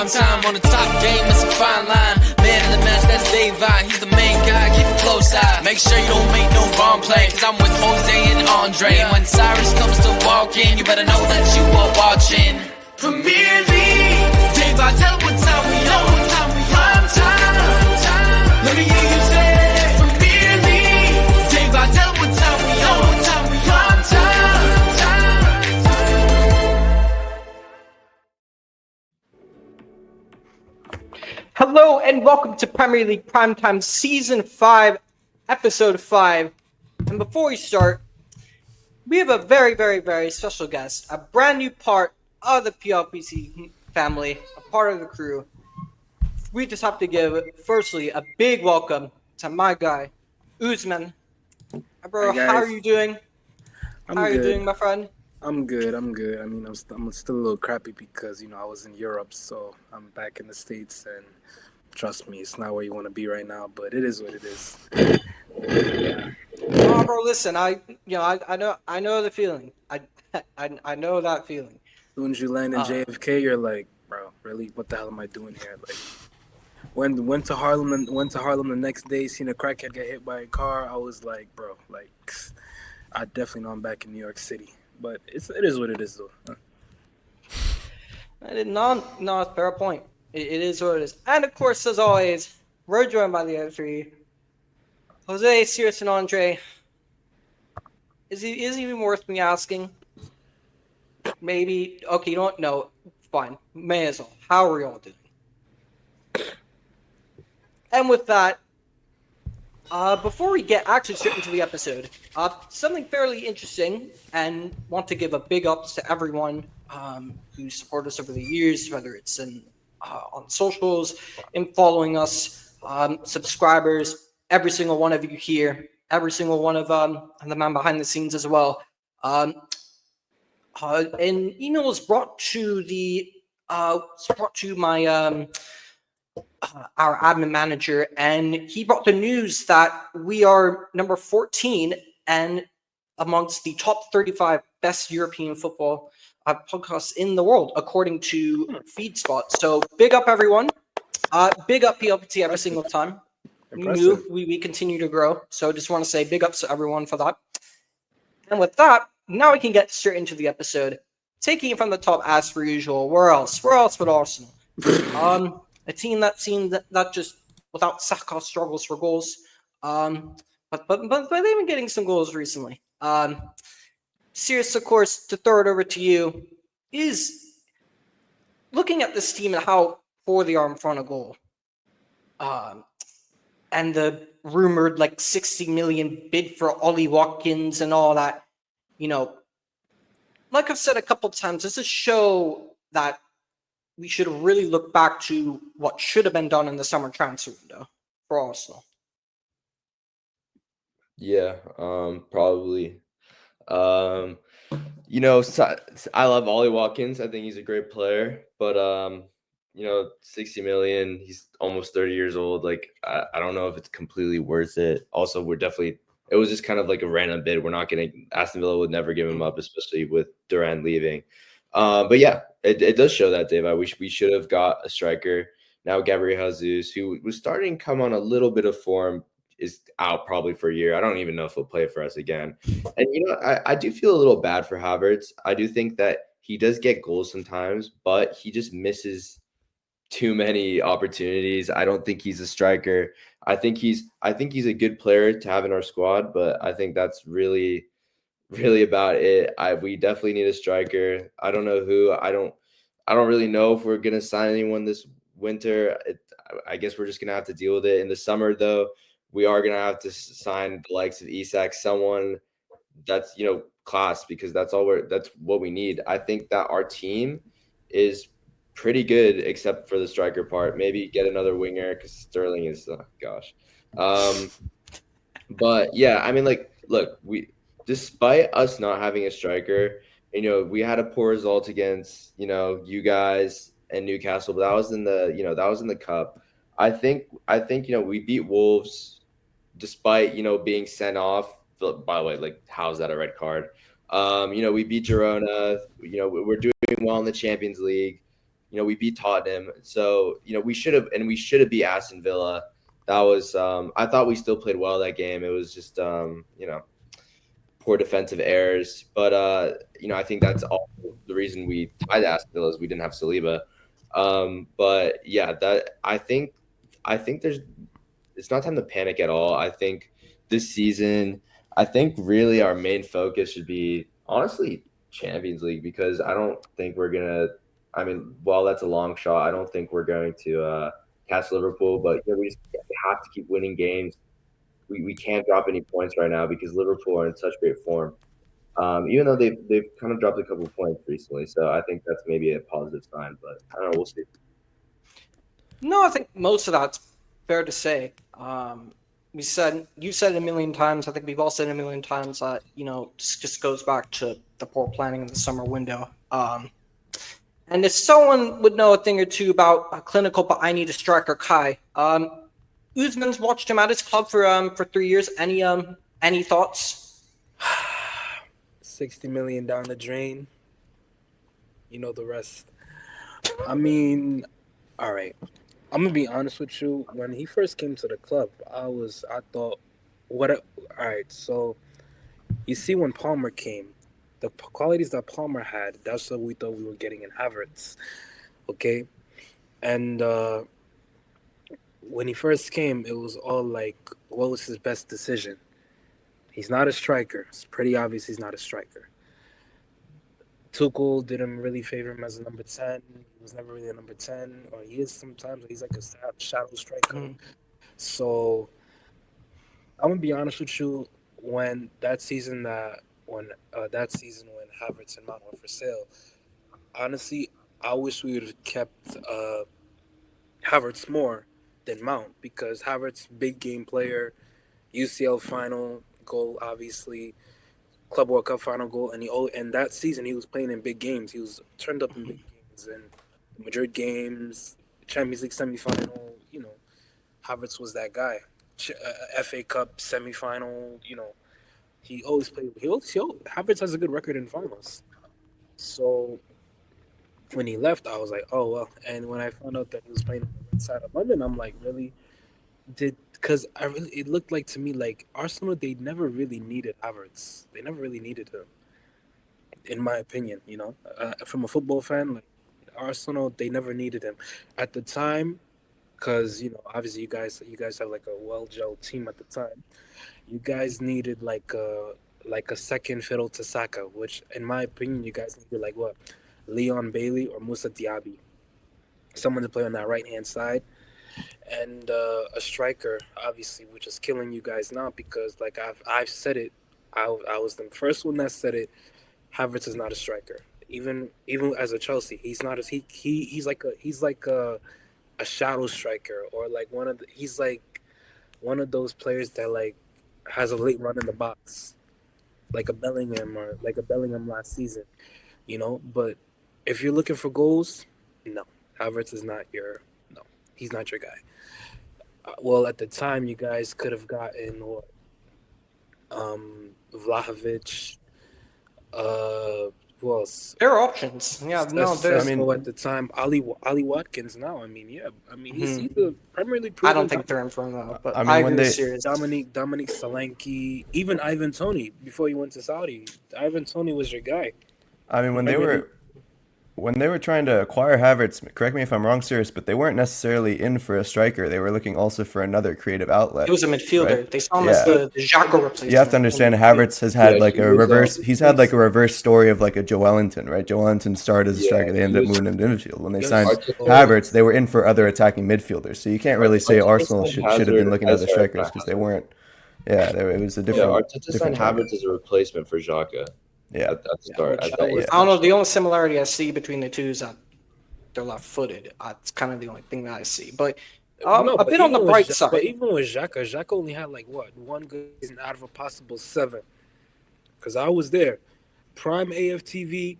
prime time on the top game, it's a fine line. Man of the match, that's David, he's the main guy, keep it close eye. Make sure you don't make no wrong play, cause I'm with Jose and Andre. When Cyrus comes to walk in, you better know that you are watching Premier League. David, tell them what time we on. Prime time. Let me hear you say Premier League. David, tell them what time we on. Prime time. Hello and welcome to Premier League Primetime Season 5, Episode 5. And before we start, we have a very, very, very special guest, a brand new part of the PLPC family, a part of the crew. We just have to give, firstly, a big welcome to my guy, USMANE. Bro, how are you doing? How are you doing, my friend? I'm good. I mean, I'm still a little crappy because, I was in Europe, so I'm back in the States, and trust me, it's not where you want to be right now, but it is what it is. Oh, bro, listen, I know the feeling. I know that feeling. As soon as you land in JFK, you're like, bro, really? What the hell am I doing here? Like, went to Harlem the next day, seen a crackhead get hit by a car. I was like, bro, like, I definitely know I'm back in New York City. But it is what it is, though. No, fair point. It is what it is. And of course, as always, we're joined by the other three. Jose, Cyrus, and Andre. Is it even worth me asking? Maybe. Okay, you don't know. Fine. May as well. How are y'all doing? And with that, before we get actually straight into the episode, something fairly interesting, and want to give a big ups to everyone who supported us over the years, whether it's on socials, in following us, subscribers, every single one of you here, every single one of the man behind the scenes as well. An email was brought to my our admin manager, and he brought the news that we are number 14 and amongst the top 35 best European football podcasts in the world, according to FeedSpot. So big up, everyone. Big up PLPT every single time. We continue to grow. So just want to say big ups to everyone for that. And with that, now we can get straight into the episode. Taking it from the top as per usual. Where else but Arsenal? A team that seemed that just without Saka struggles for goals. But they've been getting some goals recently. Cyrus, of course, to throw it over to you, is looking at this team and how poor they are in front of goal. And the rumored 60 million bid for Ollie Watkins and all that. Like I've said a couple times, this is a show that we should really look back to what should have been done in the summer transfer window for Arsenal. Yeah, probably. I love Ollie Watkins. I think he's a great player, but 60 million, he's almost 30 years old. I don't know if it's completely worth it. Also, it was just kind of like a random bid. Aston Villa would never give him up, especially with Duran leaving. But yeah, it does show that, Dave. We should have got a striker. Now Gabriel Jesus, who was starting to come on a little bit of form, is out probably for a year. I don't even know if he'll play for us again. And, I do feel a little bad for Havertz. I do think that he does get goals sometimes, but he just misses too many opportunities. I don't think he's a striker. I think he's a good player to have in our squad, but I think that's really about it. We definitely need a striker. I don't know who. I don't really know if we're gonna sign anyone this winter. I guess we're just gonna have to deal with it. In the summer, though, we are gonna have to sign the likes of Isak, someone that's class, because that's what we need. I think that our team is pretty good except for the striker part. Maybe get another winger because Sterling is But yeah, I mean, look, despite us not having a striker, we had a poor result against, you guys and Newcastle, but that was in the cup. I think, we beat Wolves despite, being sent off. By the way, how's that a red card? We beat Girona. We're doing well in the Champions League. we beat Tottenham. So, we should have beat Aston Villa. That was, I thought we still played well that game. It was just, poor defensive errors. But, I think that's all the reason we tied Aston Villa is we didn't have Saliba. But yeah, I think it's not time to panic at all. I think this season, really our main focus should be honestly Champions League, because I don't think we're gonna. I mean, while that's a long shot, I don't think we're going to catch Liverpool. But we just have to keep winning games. We can't drop any points right now because Liverpool are in such great form. Even though they've kind of dropped a couple of points recently, so I think that's maybe a positive sign. But I don't know, we'll see. No, I think most of that's fair to say. You said it a million times. I think we've all said it a million times that this just goes back to the poor planning in the summer window. And if someone would know a thing or two about a clinical but I need a striker, Kai. Usman's watched him at his club for 3 years. Any thoughts? 60 million down the drain. You know the rest. I mean, all right. I'm gonna be honest with you. When he first came to the club, I thought, all right. So, you see, when Palmer came, the qualities that Palmer had, that's what we thought we were getting in Havertz. Okay, and when he first came, it was all like, what was his best decision? He's not a striker. It's pretty obvious he's not a striker. Tuchel didn't really favor him as a number 10. He was never really a number 10, or he is sometimes. He's like a shadow striker. Mm-hmm. So I'm gonna be honest with you. When Havertz and Mount were for sale, honestly, I wish we would have kept Havertz more than Mount, because Havertz, big game player, UCL final goal, obviously. Club World Cup final goal, and that season he was playing in big games. He was turned up in big games and Madrid games, Champions League semifinal. Havertz was that guy. FA Cup semifinal. He always played. Havertz has a good record in finals. So when he left, I was like, oh well. And when I found out that he was playing on the right side of London, I'm like, really? Because it looked like to me like Arsenal, they never really needed Havertz. They never really needed him, in my opinion. From a football fan, like Arsenal, they never needed him at the time, because obviously you guys have like a well-gelled team at the time. You guys needed like a second fiddle to Saka, which in my opinion you guys needed like what, Leon Bailey or Moussa Diaby, someone to play on that right-hand side. And a striker, obviously, which is killing you guys now, because like I've said it, I was the first one that said it. Havertz is not a striker. Even as a Chelsea, he's not. He's like a shadow striker, or like he's like one of those players that like has a late run in the box, like a Bellingham, or like a Bellingham last season, But if you're looking for goals, no, Havertz is not your. He's not your guy. Well, at the time, you guys could have gotten what? Vlahovic. Who else? There are options. Yeah, no, there's. At the time, Ali Watkins. Now, he's a Premier League. I don't think they're in front of that, but I agree with serious. Dominic Solanke, even Ivan Toney before he went to Saudi. Ivan Toney was your guy. I mean, when they were trying to acquire Havertz, correct me if I'm wrong, Sirius, but they weren't necessarily in for a striker. They were looking also for another creative outlet. He was a midfielder. Right? They saw him as the Xhaka replacement. You have to understand, Havertz has had like a reverse. He's had like a reverse story of like a Joe Ellington, right? Joe Ellington started as a striker. They ended up moving him to midfield. When they signed Havertz, they were in for other attacking midfielders. So you can't really say Arsenal should have been looking at the strikers, because they weren't. Yeah, it was a different. Arteta signed Havertz as a replacement for Xhaka. Yeah, at the start. I don't know. The only similarity I see between the two is that they're left-footed. It's kind of the only thing that I see. But a bit on the bright side. But even with Xhaka only had like what, one good season out of a possible 7. Because I was there, prime AFTV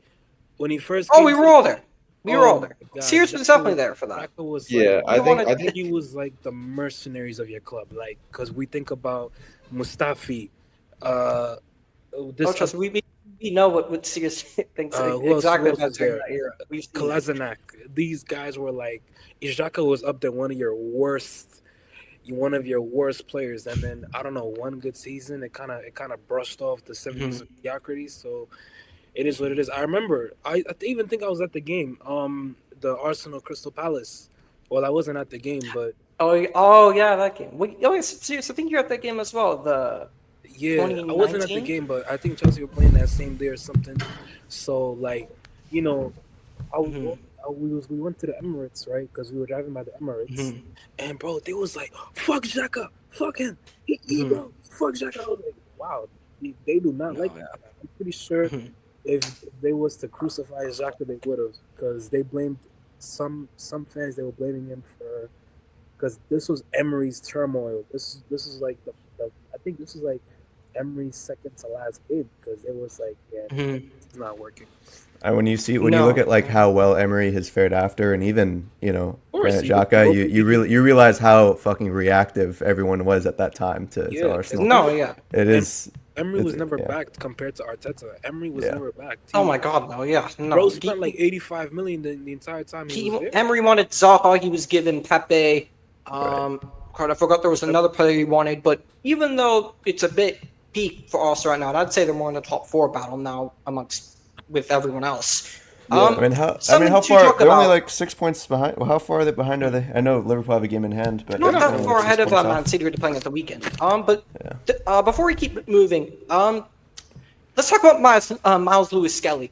when he first. We were all there. We were all there. Sirius was definitely there for that. Was like, I think he was like the mercenaries of your club. Like, because we think about Mustafi. We know what Sears thinks Who exactly else about was there? that era. We've seen it. Kolasinac. These guys were like, Xhaka was up there, one of your worst players, and then I don't know, one good season, it kind of brushed off the 70s mediocrity. So it is what it is. I remember, I even think I was at the game, the Arsenal Crystal Palace. Well, I wasn't at the game, but oh yeah, that game. Serious. I think you're at that game as well. Yeah, I wasn't at the game, but I think Chelsea were playing that same day or something. So, like, you know, we went to the Emirates, right? Because we were driving by the Emirates. And, bro, they was like, fuck Xhaka. Fuck him. Bro. Fuck Xhaka. I was like, wow. They do not like that. I'm pretty sure if they was to crucify Xhaka, they would have. Because they blamed some fans, they were blaming him for... Because this was Emery's turmoil. This is like I think this is like Emery's second to last game, because it was like, it's not working. And when you look at like how well Emery has fared after, and even Granit Xhaka, you realize how fucking reactive everyone was at that time to Arsenal. It is. Emery was never backed compared to Arteta. Emery was never backed. Oh my god, no, yeah. No. Bro spent like 85 million the entire time he was there. Emery wanted Zaha, he was given Pepe. I forgot there was another player he wanted, but even though it's a bit peak for us right now, I'd say they're more in the top 4 battle now with everyone else. How far? They're only like 6 points behind. Well, how far are they behind? Are they? I know Liverpool have a game in hand, but not that far ahead of Man City, who are playing at the weekend. Before we keep moving, let's talk about Miles Lewis-Skelly.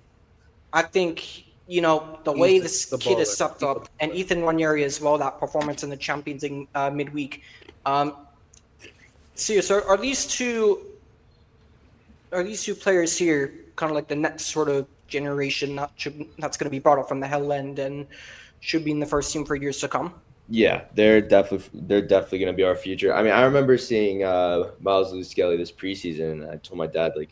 I think the way this kid is stepped up, and Ethan Nwaneri as well, that performance in the Champions League midweek. Serious, are these two players here kind of like the next sort of generation that's going to be brought up from the hell end and should be in the first team for years to come? Yeah, they're definitely going to be our future. I mean, I remember seeing Miles Lewis-Skelly this preseason, and I told my dad, like,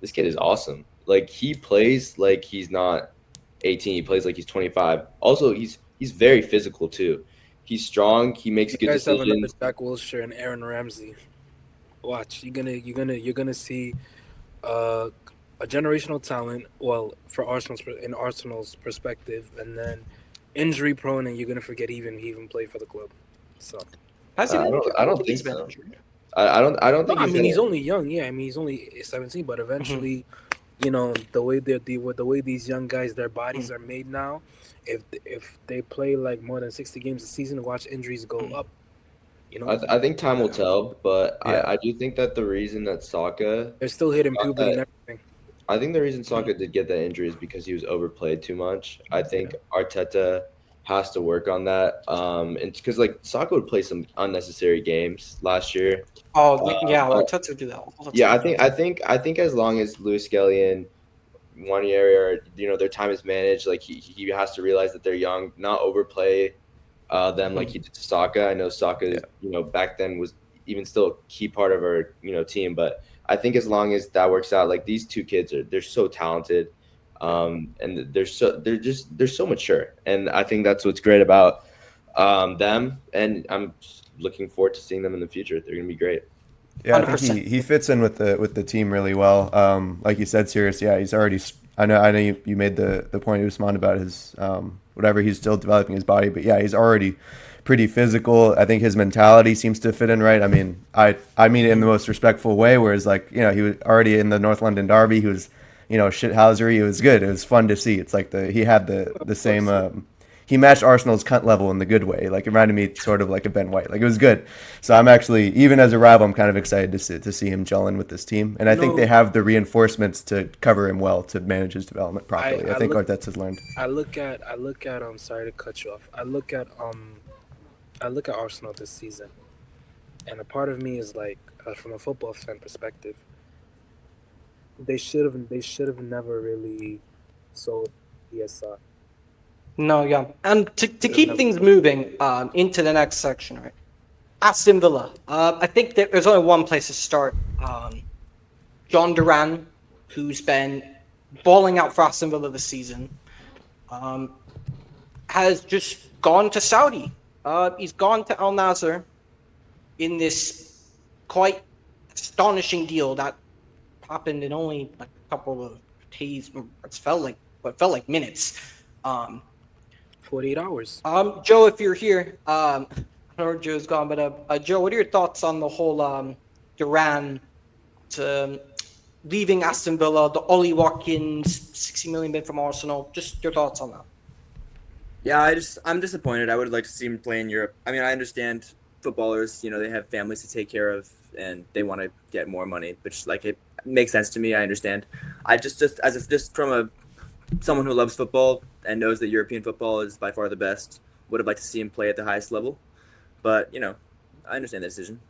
this kid is awesome. Like, he plays like he's not 18. He plays like he's 25. Also, he's very physical too. He's strong. He makes good decisions. You guys have another Jack Wilshere and Aaron Ramsey. Watch, you're gonna see a generational talent. Well, for Arsenal's perspective, and then injury prone, and you're gonna forget he even played for the club. So I don't think so. I don't think. No, he's only young. Yeah, I mean he's only 17, but eventually. The way these young guys, their bodies are made now, if they play like more than 60 games a season, watch injuries go up. I think time will tell, but I do think that the reason that Saka, they're still hitting puberty and everything. I think the reason Saka did get that injury is because he was overplayed too much. I think Arteta has to work on that. And because like Saka would play some unnecessary games last year. Arteta would do that all the time. Yeah, I think as long as Lewis-Skelly and Nwaneri are, their time is managed, like he has to realize that they're young, not overplay them like he did to Saka. I know Saka, back then was even still a key part of our, team, but I think as long as that works out, like these two kids they're so talented, and they're so mature, and I think that's what's great about them, and I'm looking forward to seeing them in the future. They're gonna be great. Yeah, I think he fits in with the team really well. Like you said, Sirius. Yeah, he's already. I know you made the point, Usman, about his whatever. He's still developing his body, but yeah, he's already pretty physical. I think his mentality seems to fit in right. I mean, I mean it in the most respectful way. Whereas like he was already in the North London derby. He was shithousery. It was good. It was fun to see. It's like he had the same. He matched Arsenal's cunt level in the good way. Like it reminded me sort of like a Ben White. Like it was good. So I'm actually, even as a rival, I'm kind of excited to see him gel in with this team. And I think they have the reinforcements to cover him well to manage his development properly. I think Arteta has learned. I look at sorry to cut you off. I look at Arsenal this season, and a part of me is like, from a football fan perspective, they should have never really sold ESR. No, yeah. And to keep things moving into the next section, right? Aston Villa. I think there's only one place to start. John Duran, who's been balling out for Aston Villa this season, has just gone to Saudi. He's gone to Al Nassr in this quite astonishing deal that happened in only a couple of days. It felt like minutes. 48 hours. Joe, if you're here, I know Joe's gone, but Joe, what are your thoughts on the whole Duran to leaving Aston Villa, the Ollie Watkins 60 million bid from Arsenal? Just your thoughts on that. Yeah, I'm disappointed. I would like to see him play in Europe. I mean, I understand footballers, they have families to take care of and they want to get more money, which it makes sense to me. I understand. I just from someone who loves football and knows that European football is by far the best, would have liked to see him play at the highest level. But, I understand the decision.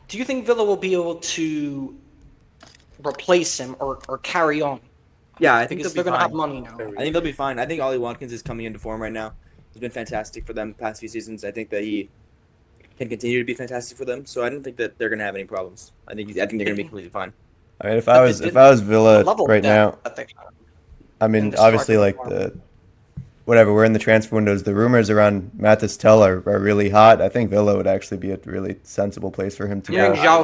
Do you think Villa will be able to replace him or carry on? Yeah, I think because they're going to have money now. I think they'll be fine. I think Ollie Watkins is coming into form right now. He's been fantastic for them the past few seasons. I think that he can continue to be fantastic for them. So I don't think that they're going to have any problems. I think they're going to be completely fine. I mean, if I was Villa right now, I mean, obviously, we're in the transfer windows. The rumors around Mathis Tell are really hot. I think Villa would actually be a really sensible place for him to go. I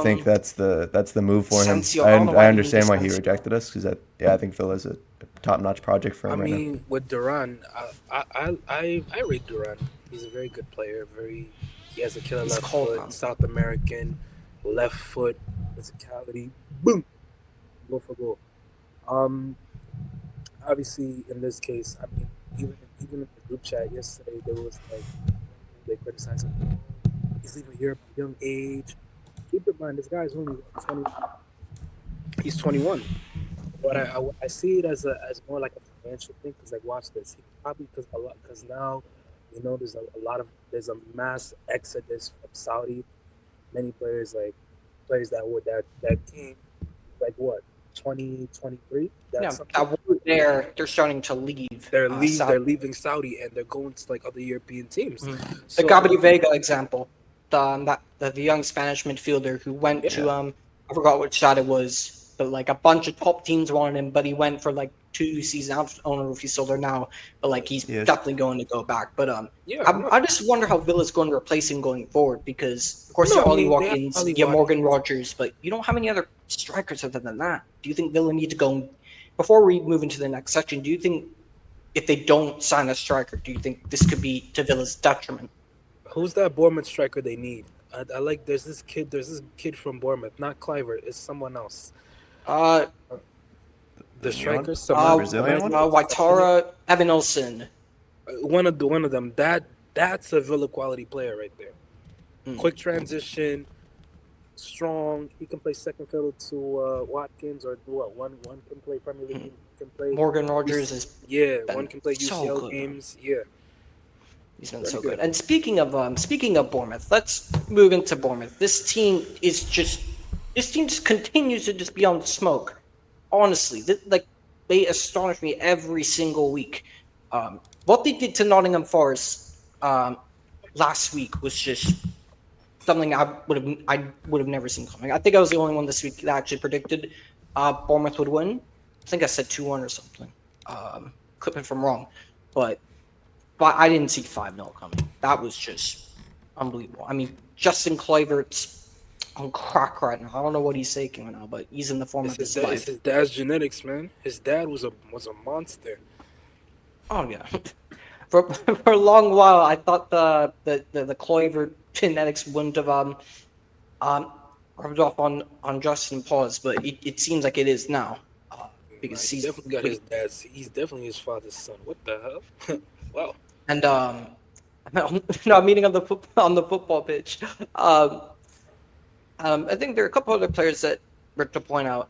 think that's the move for him. I understand why he rejected us because I think Villa's a top-notch project for him right now. I mean, with Duran, I rate Duran. He's a very good player. He has a killer left foot, South American left foot, physicality. Boom, go for goal. Obviously, in this case, I mean, even in the group chat yesterday, they criticized him. He's leaving here at a young age. Keep in mind, this guy is only 20. He's 21. But I see it as more like a financial thing because watch this. He probably because now there's a mass exodus from Saudi. Many players that came 2023. They're starting to leave. They're leaving Saudi and they're going to other European teams. Mm-hmm. So, the Gabri Vega example, the young Spanish midfielder who went to I forgot which side it was, but a bunch of top teams wanted him, but he went for 2 seasons. I don't know if he's still there now, but he's definitely going to go back. But I just wonder how Villa's going to replace him going forward because of course you have Ollie Watkins, you have Morgan Rogers, but you don't have any other strikers other than that. Do you think Villa need to go? Before we move into the next section, do you think if they don't sign a striker, do you think this could be to Villa's detriment? Who's that Bournemouth striker they need? There's this kid from Bournemouth, not Clivert, it's someone else. The striker, Brazilian one? Waitara, Evan Olsen. One of them. That's a Villa quality player right there. Quick transition, strong. He can play second fiddle to Watkins or one can play Premier League. Can play Morgan Rogers one can play UCL games. Yeah, he's been so good. And speaking of Bournemouth, let's move into Bournemouth. This team just continues to just be on smoke. Honestly, they astonish me every single week. What they did to Nottingham Forest last week was just something I would have never seen coming. I think I was the only one this week that actually predicted Bournemouth would win. I think I said 2-1 or something. Could be if I'm wrong, but I didn't see 5-0 coming. That was just unbelievable. I mean, Justin Kluivert's on crack right now. I don't know what he's taking right now, but he's in the form of his life. It's his dad's genetics, man. His dad was a monster. Oh yeah. For a long while, I thought the Kluivert genetics wouldn't have rubbed off on Justin Paws, but it seems like it is now. Because he's definitely got his dad's. He's definitely his father's son. What the hell? Wow. And meeting on the football pitch. I think there are a couple other players that to point out.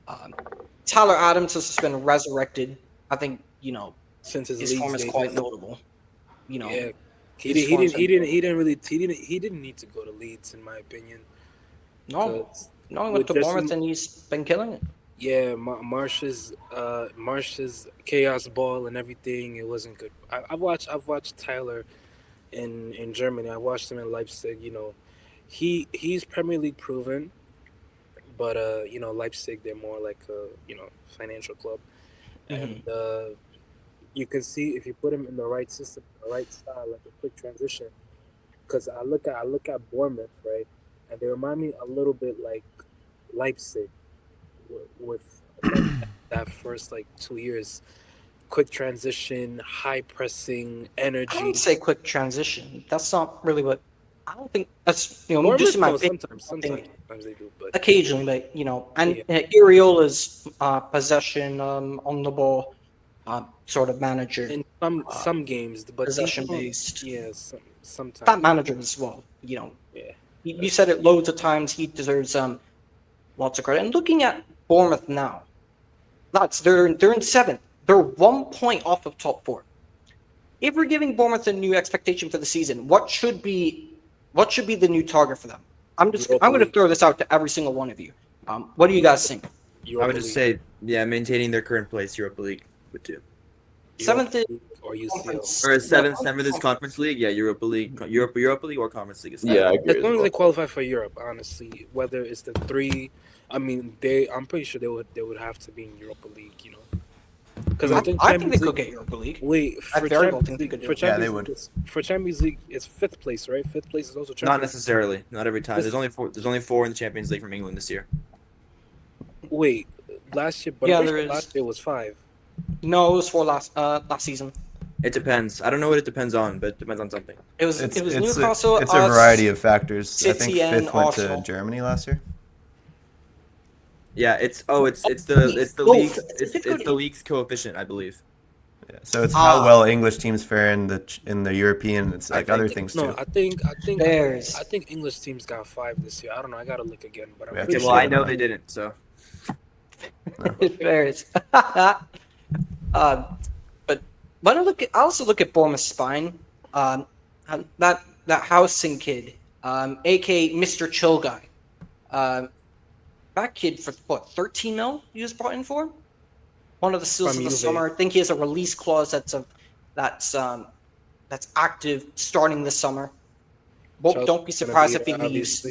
Tyler Adams has just been resurrected. I think since his form is quite notable. Yeah, he didn't need to go to Leeds, in my opinion. No, he went to Bournemouth and he's been killing it. Yeah, Marsh's chaos ball and everything. It wasn't good. I've watched Tyler in Germany. I watched him in Leipzig. He's Premier League proven, but Leipzig, they're more like a financial club, and you can see if you put him in the right system, the right style, like a quick transition. Because I look at Bournemouth, right, and they remind me a little bit like Leipzig, with that first like 2 years. Quick transition, high pressing, I energy. don't say quick transition. That's not really what. I don't think that's Bournemouth, just in my no, opinion. sometimes they do, but Occasionally, but and Iriola's possession on the ball sort of manager. in some games, but Possession based. Yeah, sometimes. That manager as well. Yeah. You said it loads of times. He deserves lots of credit. And looking at Bournemouth now, lads, they're in seventh. They're 1 point off of top four. If we're giving Bournemouth a new expectation for the season, what should be the new target for them? I'm going to throw this out to every single one of you. What do you guys think? I would just say, maintaining their current place, Europa League would do. Seventh is or UCL. Or seventh is Conference League. Yeah, Europa League, Europa League or Conference League. Yeah, I agree. As long as they qualify for Europe, honestly, whether it's the three, I'm pretty sure they would have to be in Europa League, Because I think they could get Europa League. Wait, I very well think they could do it. Yeah, they would. For Champions League, it's fifth place, right? Fifth place is also Champions Not necessarily. Not every time. There's only four in the Champions League from England this year. Wait, last year, but last year was 5. No, it was for last season. It depends. I don't know what it depends on, but it depends on something. It was Newcastle. It's a variety of factors. I City think and fifth went to Arsenal. Germany last year. Yeah, it's the league's coefficient, I believe. Yeah. So it's how well English teams fare in the European. It's like other things too. No, I think Bears. I think English teams got 5 this year. I don't know. I gotta look again, but I'm Yeah, pretty Well, sure. I know they didn't. So Bears. But when I also look at Bournemouth's spine. That Housing kid, aka Mr. Chill Guy. That kid for what 13 mil he was brought in for? One of the steals of the summer. I think he has a release clause that's active starting this summer. Don't be surprised if he leaves.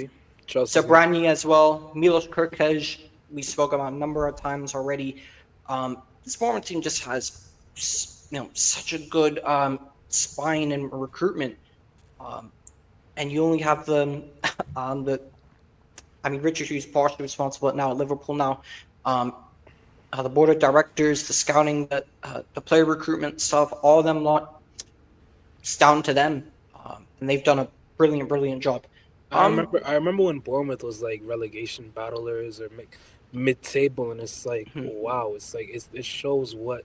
Sabrani as well. Milos Kirkej, we spoke about a number of times already. This Bournemouth team just has such a good spine and recruitment. And you only have Richard Hughes partially responsible now at Liverpool now. The board of directors, the scouting, the player recruitment stuff, all of them it's down to them. And they've done a brilliant job. I remember when Bournemouth was like relegation battlers or mid-table, and it's like, wow, it's like it shows what,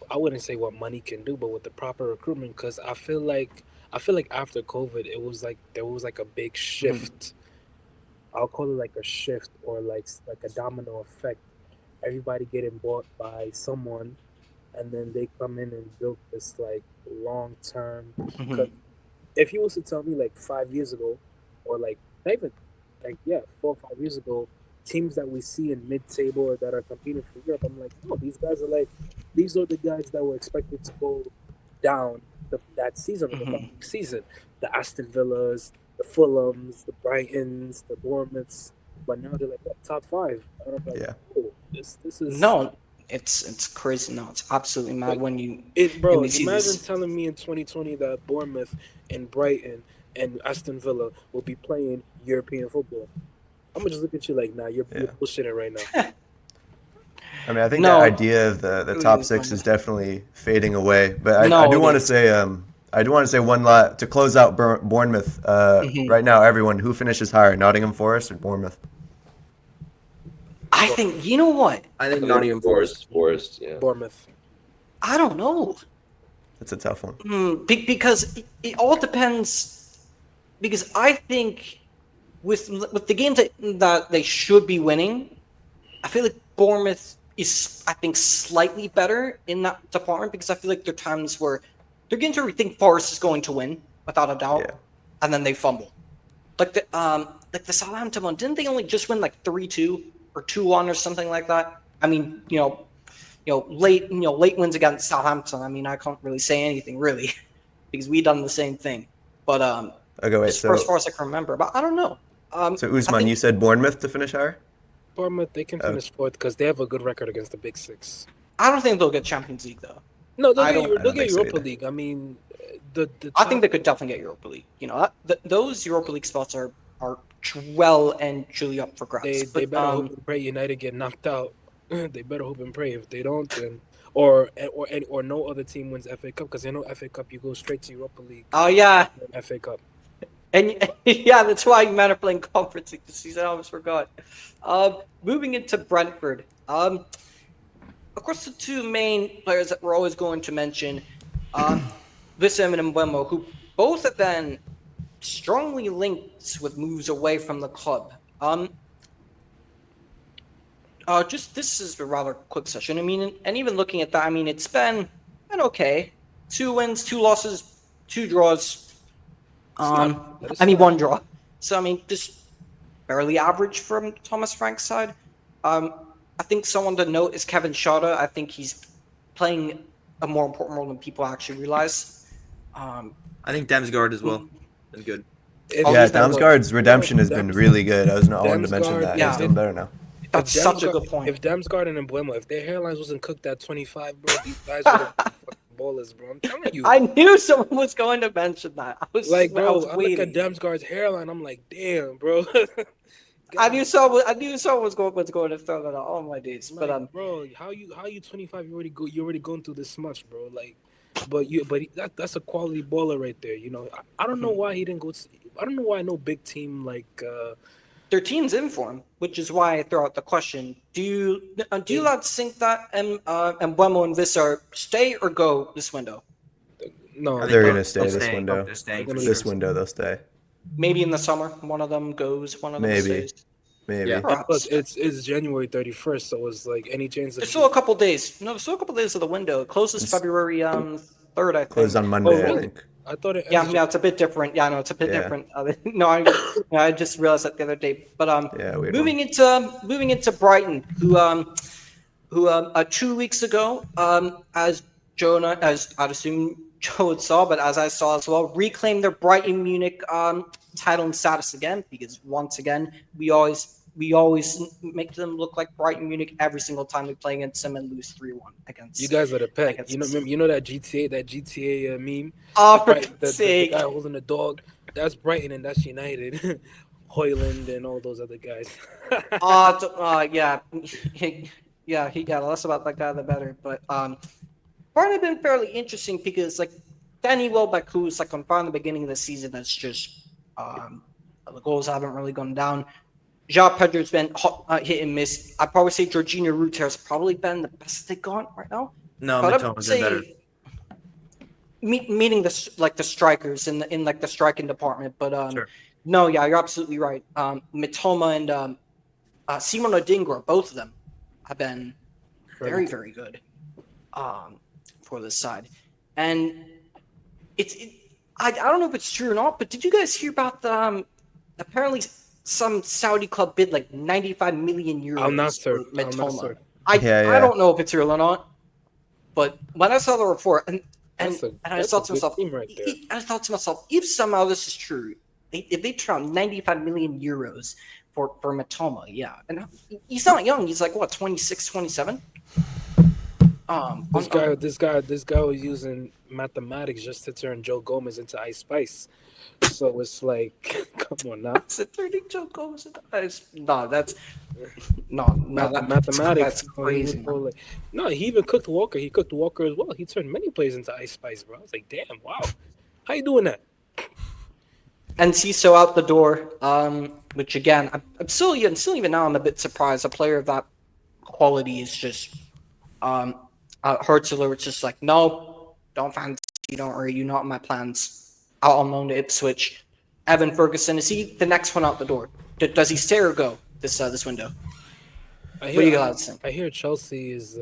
I wouldn't say what money can do, but with the proper recruitment, because I feel like after COVID, it was like there was like a big shift. I'll call it like a shift or like a domino effect. Everybody getting bought by someone, and then they come in and build this like long term. If you was to tell me like 5 years ago, or like not even 4 or 5 years ago, teams that we see in mid-table or that are competing for Europe, I'm like, oh, these are the guys that were expected to go down that season, the following season. The Aston Villas, the Fulhams, the Brightons, the Bournemouths, but now they're like top 5. And I'm like, oh, this is no, it's crazy. No, it's absolutely mad when you imagine telling me in 2020 that Bournemouth and Brighton and Aston Villa will be playing European football. I'm gonna just look at you like, nah, you're bullshitting right now. I think the idea of the top 6 is definitely fading away. But I do want to say one lot to close out Bournemouth. Right now, everyone, who finishes higher, Nottingham Forest or Bournemouth? I think, you know what? I think Nottingham Forest. Yeah. Bournemouth. I don't know. That's a tough one. Because it all depends. Because I think with the games that they should be winning, I feel like Bournemouth is, I think, slightly better in that department, because I feel like there are times where they're games where we think Forest is going to win without a doubt, and then they fumble. Like the Southampton one, didn't they only just win like 3-2 or 2-1 or something like that? I mean, late wins against Southampton. I mean, I can't really say anything really because we done the same thing. But as far as I can remember, but I don't know. So Usman, you said Bournemouth to finish higher? Bournemouth, they can finish 4th because they have a good record against the Big 6. I don't think they'll get Champions League though. No, they'll get Europa League. I mean, I think they could definitely get Europa League. Those Europa League spots are well and truly up for grabs. They better hope Brighton United get knocked out. They better hope and pray. If they don't, then or no other team wins FA Cup, because I know FA Cup you go straight to Europa League. Oh yeah, FA Cup. and yeah, that's why you men are playing Conference League this season. I almost forgot. Moving into Brentford. Of course, the two main players that we're always going to mention, Westham and Mbeumo, who both have been strongly linked with moves away from the club. Just this is a rather quick session. I mean, and even looking at that, I mean, it's been okay. 2 wins, 2 losses, 2 draws. One draw. So I mean, just fairly average from Thomas Frank's side. I think someone to note is Kevin Schade. I think he's playing a more important role than people actually realize. I think Damsgaard as well been good. Damsgaard's redemption has been really good. I wanted to mention that. He's doing better now. That's such a good point. If Damsgaard and Mbeumo, if their hairlines wasn't cooked at 25, bro, these guys would have fucking ballers, bro. I'm telling you. I knew someone was going to mention that. I was like, bro, I look at Damsgaard's hairline. I'm like, damn, bro. I knew someone was going to throw that out. Oh my days! Like, but bro, how you 25? You already going through this much, bro. Like, that's a quality baller right there. You know, I don't know why he didn't go. I don't know why no big team like. Their team's in form, which is why I throw out the question: Do you lads think that Mbeumo and Visser stay or go this window? No, they're gonna stay this window. They're staying This window, they'll stay. Maybe in the summer, one of them goes, one of them stays. Maybe. Yeah. Look, it's January 31st, so it's like any chance. There's still a couple days. No, there's still a couple days of the window. It closes February 3rd, I think. Closed on Monday, I think. I thought it. Yeah, it's a bit different. Yeah, no, it's a bit different. I just realized that the other day. But moving into Brighton, who 2 weeks ago, as I'd assume Joe saw, but as I saw as well, reclaimed their Brighton Munich title and status again, because once again we always make them look like Brighton Munich every single time we play against them and lose 3-1 against. You guys are the pet. You know that GTA meme. Oh, for the guy holding the dog. That's Brighton and that's United. Hoyland and all those other guys. He got less about that guy the better. But Brighton have been fairly interesting because like Danny Welbeck, who's like on fire in the beginning of the season, that's just the goals haven't really gone down. João Pedro's been hit and miss. I'd probably say Jorginho Ruter's probably been the best they've got right now. No, Mitoma's been better. Meaning the strikers in like the striking department, but Sure. No, yeah, you're absolutely right. Mitoma and Simon Odingra, both of them have been very, very good for this side. And I don't know if it's true or not, but did you guys hear about the apparently some Saudi club bid like 95 million euros for Mitoma? I don't know if it's real or not, but when I saw the report and I thought to myself, if somehow this is true, if they turn 95 million euros for Mitoma, yeah, and he's not young. He's like what, 26, 27. This guy was using mathematics just to turn Joe Gomez into Ice Spice. So it's like, come on now. It's a turning Joe Gomez into Ice. Mathematics. That's crazy. No, he even cooked Walker. He cooked Walker as well. He turned many players into Ice Spice, bro. I was like, damn, wow. How you doing that? And Ciso out the door, which again, I'm still even now I'm a bit surprised. A player of that quality is just Hurtzler. It's just like, no, don't fancy, don't worry, you're not in my plans. Out on loan to Ipswich. Evan Ferguson, is he the next one out the door? Does he stay or go this window? What do you guys think? I hear Chelsea is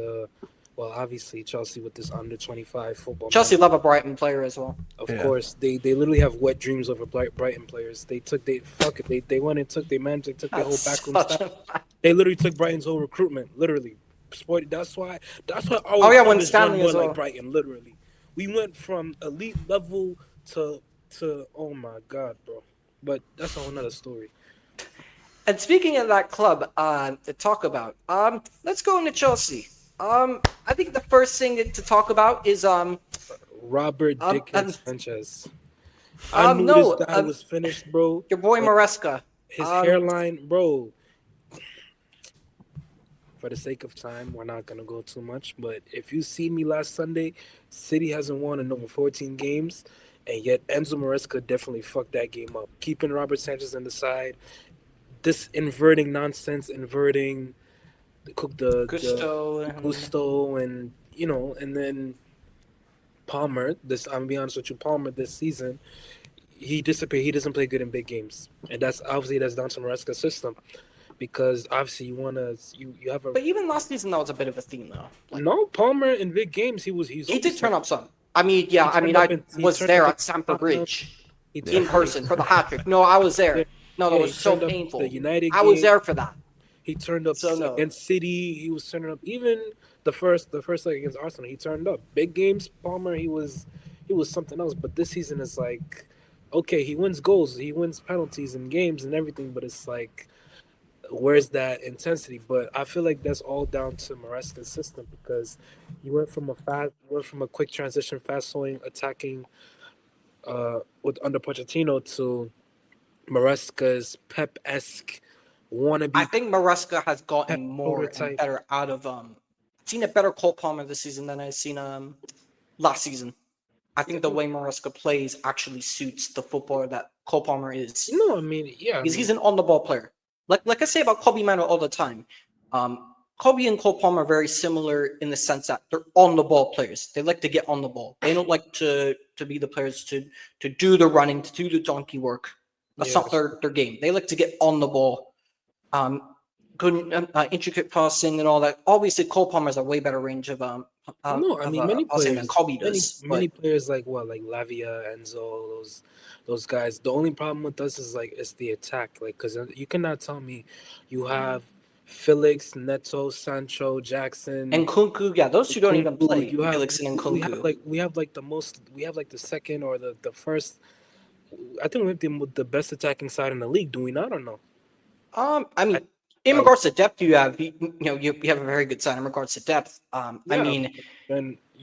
obviously Chelsea with this under 25 football. Chelsea love a Brighton player as well. Of course, they literally have wet dreams over Brighton players. They went and took their whole backroom staff. They literally took Brighton's whole recruitment. Literally, that's why. When Stanley as well. Like Brighton, literally, we went from elite level to oh my god, bro. But that's a whole nother story. And speaking of that club to talk about, let's go into Chelsea. I think the first thing to talk about is Robert Dickens Sanchez. I knew this guy was finished, bro. Your boy Maresca. His hairline, bro. for the sake of time, we're not gonna go too much. But if you see me last Sunday, City hasn't won in over 14 games, and yet Enzo Maresca definitely fucked that game up, keeping Robert Sanchez on the side, this inverting Gusto, and and then Palmer. I'm gonna be honest with you, Palmer this season, he disappeared. He doesn't play good in big games, and that's down to Maresca's system, because obviously you have a. But even last season, that was a bit of a theme, though. No, Palmer in big games, he did turn up some. I was there at Stamford Bridge in person for the hat trick. No, I was there. No, that was so painful. I was there for that. He turned up against City. He was turning up. Even the first leg against Arsenal, he turned up. Big games, Palmer, he was something else. But this season is like, okay, he wins goals, he wins penalties in games and everything, but it's like, where's that intensity? But I feel like that's all down to Maresca's system, because you went from a quick transition, fast flowing, attacking under Pochettino to Maresca's Pep-esque wannabe. I think Maresca has gotten more and better out of I've seen a better Cole Palmer this season than I've seen last season. I think the way Maresca plays actually suits the footballer that Cole Palmer is. No, I mean, yeah, he's an on-the-ball player. Like I say about Kobe Mano all the time. Kobe and Cole Palmer are very similar in the sense that they're on-the-ball players. They like to get on the ball. They don't like to be the players to do the running, to do the donkey work. That's not their game. They like to get on the ball. Good intricate passing and all that. Obviously, Cole Palmer has a way better range of many players than Kobe does. Many players like Lavia, Enzo, those guys. The only problem with us is it's the attack. Because you cannot tell me you have Felix, Neto, Sancho, Jackson, and Nkunku. Yeah, those two don't even play. Felix and Nkunku. We have the second or the first. I think we have the best attacking side in the league. Do we not, or no? In regards to depth, you have a very good side in regards to depth.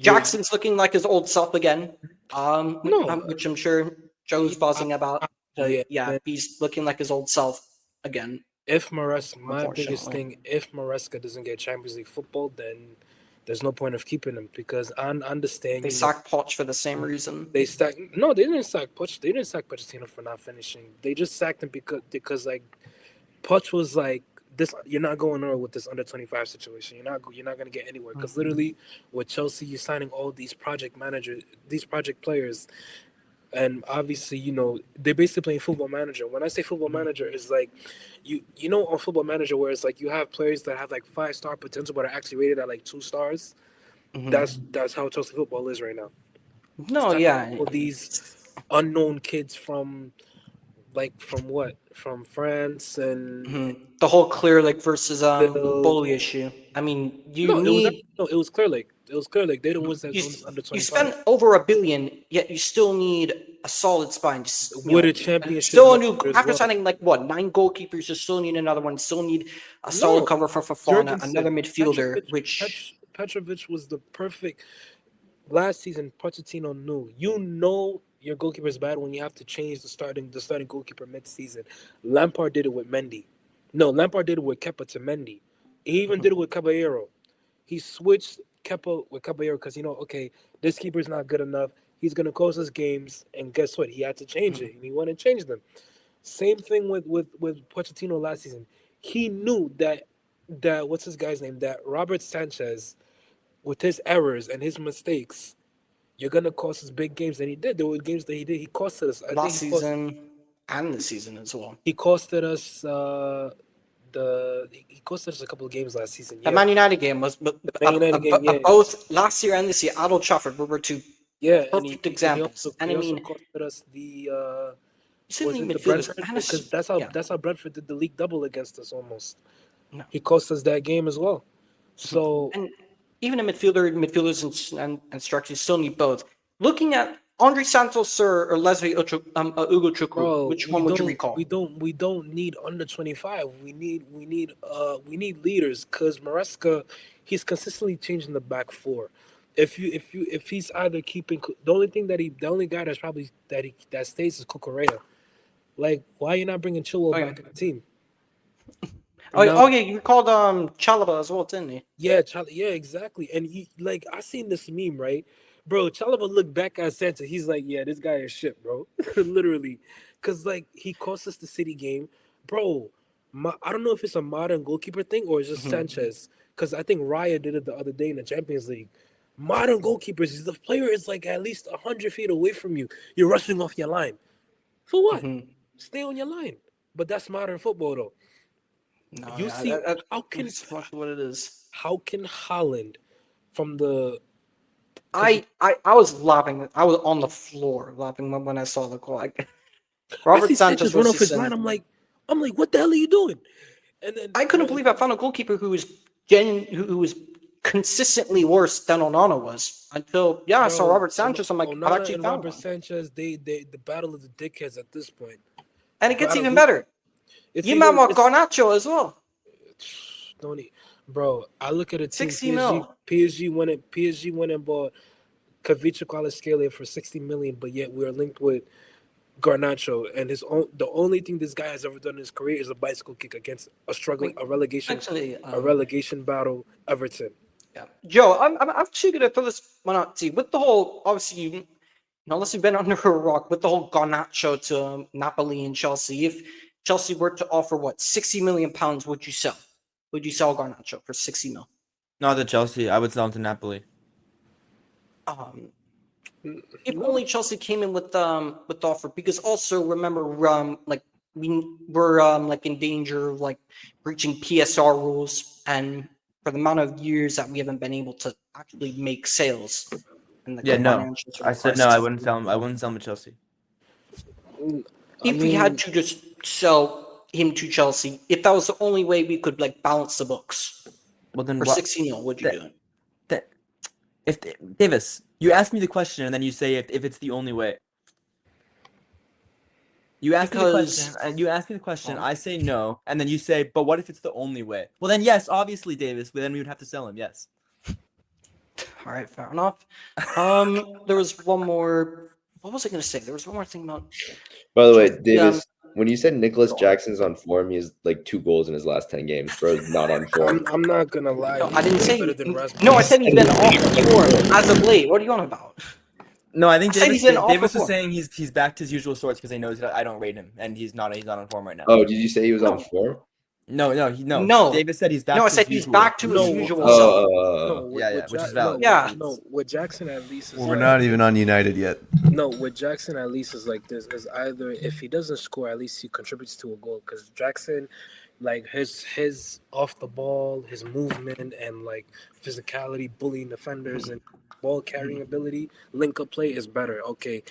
Jackson's looking like his old self again. Which I'm sure Joe's buzzing about. He's looking like his old self again. If my biggest thing, if Maresca doesn't get Champions League football, then there's no point of keeping him, because I understand they sacked Poch for the same reason. They didn't sack Poch. They didn't sack Pochettino for not finishing. They just sacked him because Poch was like, this, you're not going nowhere with this under 25 situation. You're not going to get anywhere, because literally with Chelsea, you're signing all these project players, and obviously they're basically playing Football Manager. When I say Football Manager, it's like on Football Manager where it's like you have players that have 5-star potential but are actually rated at 2 stars. That's how Chelsea football is right now. All these unknown kids from France and the whole Clear Lake versus Bully issue. I mean, it was Clear Lake. It was Clear Lake. They don't win under 25. You spend over $1 billion, yet you still need a solid spine. With a championship. Still after signing 9 goalkeepers, you still need another one. Still need a solid cover for Fofana, another midfielder. Petrovic was the perfect. Last season, Pochettino knew. Your goalkeeper is bad when you have to change the starting goalkeeper mid-season. Lampard did it with Mendy. No, Lampard did it with Kepa to Mendy. He even did it with Caballero. He switched Kepa with Caballero because this keeper's not good enough. He's gonna cost us games, and guess what? He had to change it, and he went and changed them. Same thing with Pochettino last season. He knew that what's his guy's name? That Robert Sanchez, with his errors and his mistakes, you're gonna cost us big games, and he did. There were games that he did. He costed us last season and this season as well. He costed us he costed us a couple of games last season. The Man United game was both last year and this year at Old Trafford were two perfect examples. He also costed us the Brentford, because that's how Brentford did the league double against us almost. No. He cost us that game as well. So and even a midfielders and structures still need both. Looking at Andre Santos or Leslie Ugo Chukwu, which one would you recall? We don't need under 25. We need leaders, because Maresca, he's consistently changing the back four. If he's either keeping the only guy that's probably that stays is Cucurella. Why are you not bringing Chilwell back in the team? Oh yeah, you called Chalaba as well, didn't he? Yeah, yeah, exactly. And he I seen this meme, right? Bro, Chalaba looked back at Sanchez. He's like, yeah, this guy is shit, bro. Literally. Cause he cost us the City game. Bro, I don't know if it's a modern goalkeeper thing or it's just Sanchez. Because I think Raya did it the other day in the Champions League. Modern goalkeepers, the player is at least 100 feet away from you. You're rushing off your line. For what? Stay on your line. But that's modern football, though. No, You see, how can what it is? How can Haaland from the? I was laughing. I was on the floor laughing when I saw the goal. Robert Sanchez run off his line. I'm like, what the hell are you doing? And then I couldn't believe I found a goalkeeper who was consistently worse than Onana was until I saw Robert Sanchez. I'm like, Onana I've actually and found Robert one. Sanchez. They the battle of the dickheads at this point. And it gets even better. You man want Garnacho as well. Tony, bro, I look at a team. 60 mil. PSG went and bought Kavicha Kvaratskhelia for 60 million, but yet we're linked with Garnacho, and the only thing this guy has ever done in his career is a bicycle kick against a relegation battle, Everton. Yeah, Joe, I'm actually gonna throw this one out to you. With the whole, obviously, unless you've been under a rock, with the whole Garnacho to Napoli and Chelsea, if Chelsea were to offer £60 million, would you sell? Would you sell Garnacho for 60 mil? Not to Chelsea. I would sell him to Napoli. If only Chelsea came in with the offer, because also remember, we were in danger of breaching PSR rules, and for the amount of years that we haven't been able to actually make sales. I said no. I wouldn't sell him. I wouldn't sell him to Chelsea. We had to just sell him to Chelsea, if that was the only way we could balance the books, well then for 60 mil, would you do it? If Davis, you ask me the question and then you say if it's the only way. You ask me the question, I say no, and then you say, but what if it's the only way? Well then yes, obviously, Davis, but then we would have to sell him, yes. All right, fair enough. There was one more. What was I going to say? There was one more thing about. By the way, Davis, when you said Nicholas Jackson's on form, he has 2 goals in his last 10 games. Bro, not on form. I'm not gonna lie. No, I didn't say. No, I said he's been off form as of late. What are you on about? No, I think Davis was saying he's back to his usual sorts because he knows that I don't rate him and he's not on form right now. Oh, did you say he was on form? No. Davis said he's back. No, I said he's back to his usual self. Which is valid. Yeah. No, with Jackson at least. We're not even on United yet. No, with Jackson at least is like this. Is either if he doesn't score, at least he contributes to a goal. Because Jackson, his off the ball, his movement and physicality, bullying defenders and ball carrying ability, link up play is better. Okay.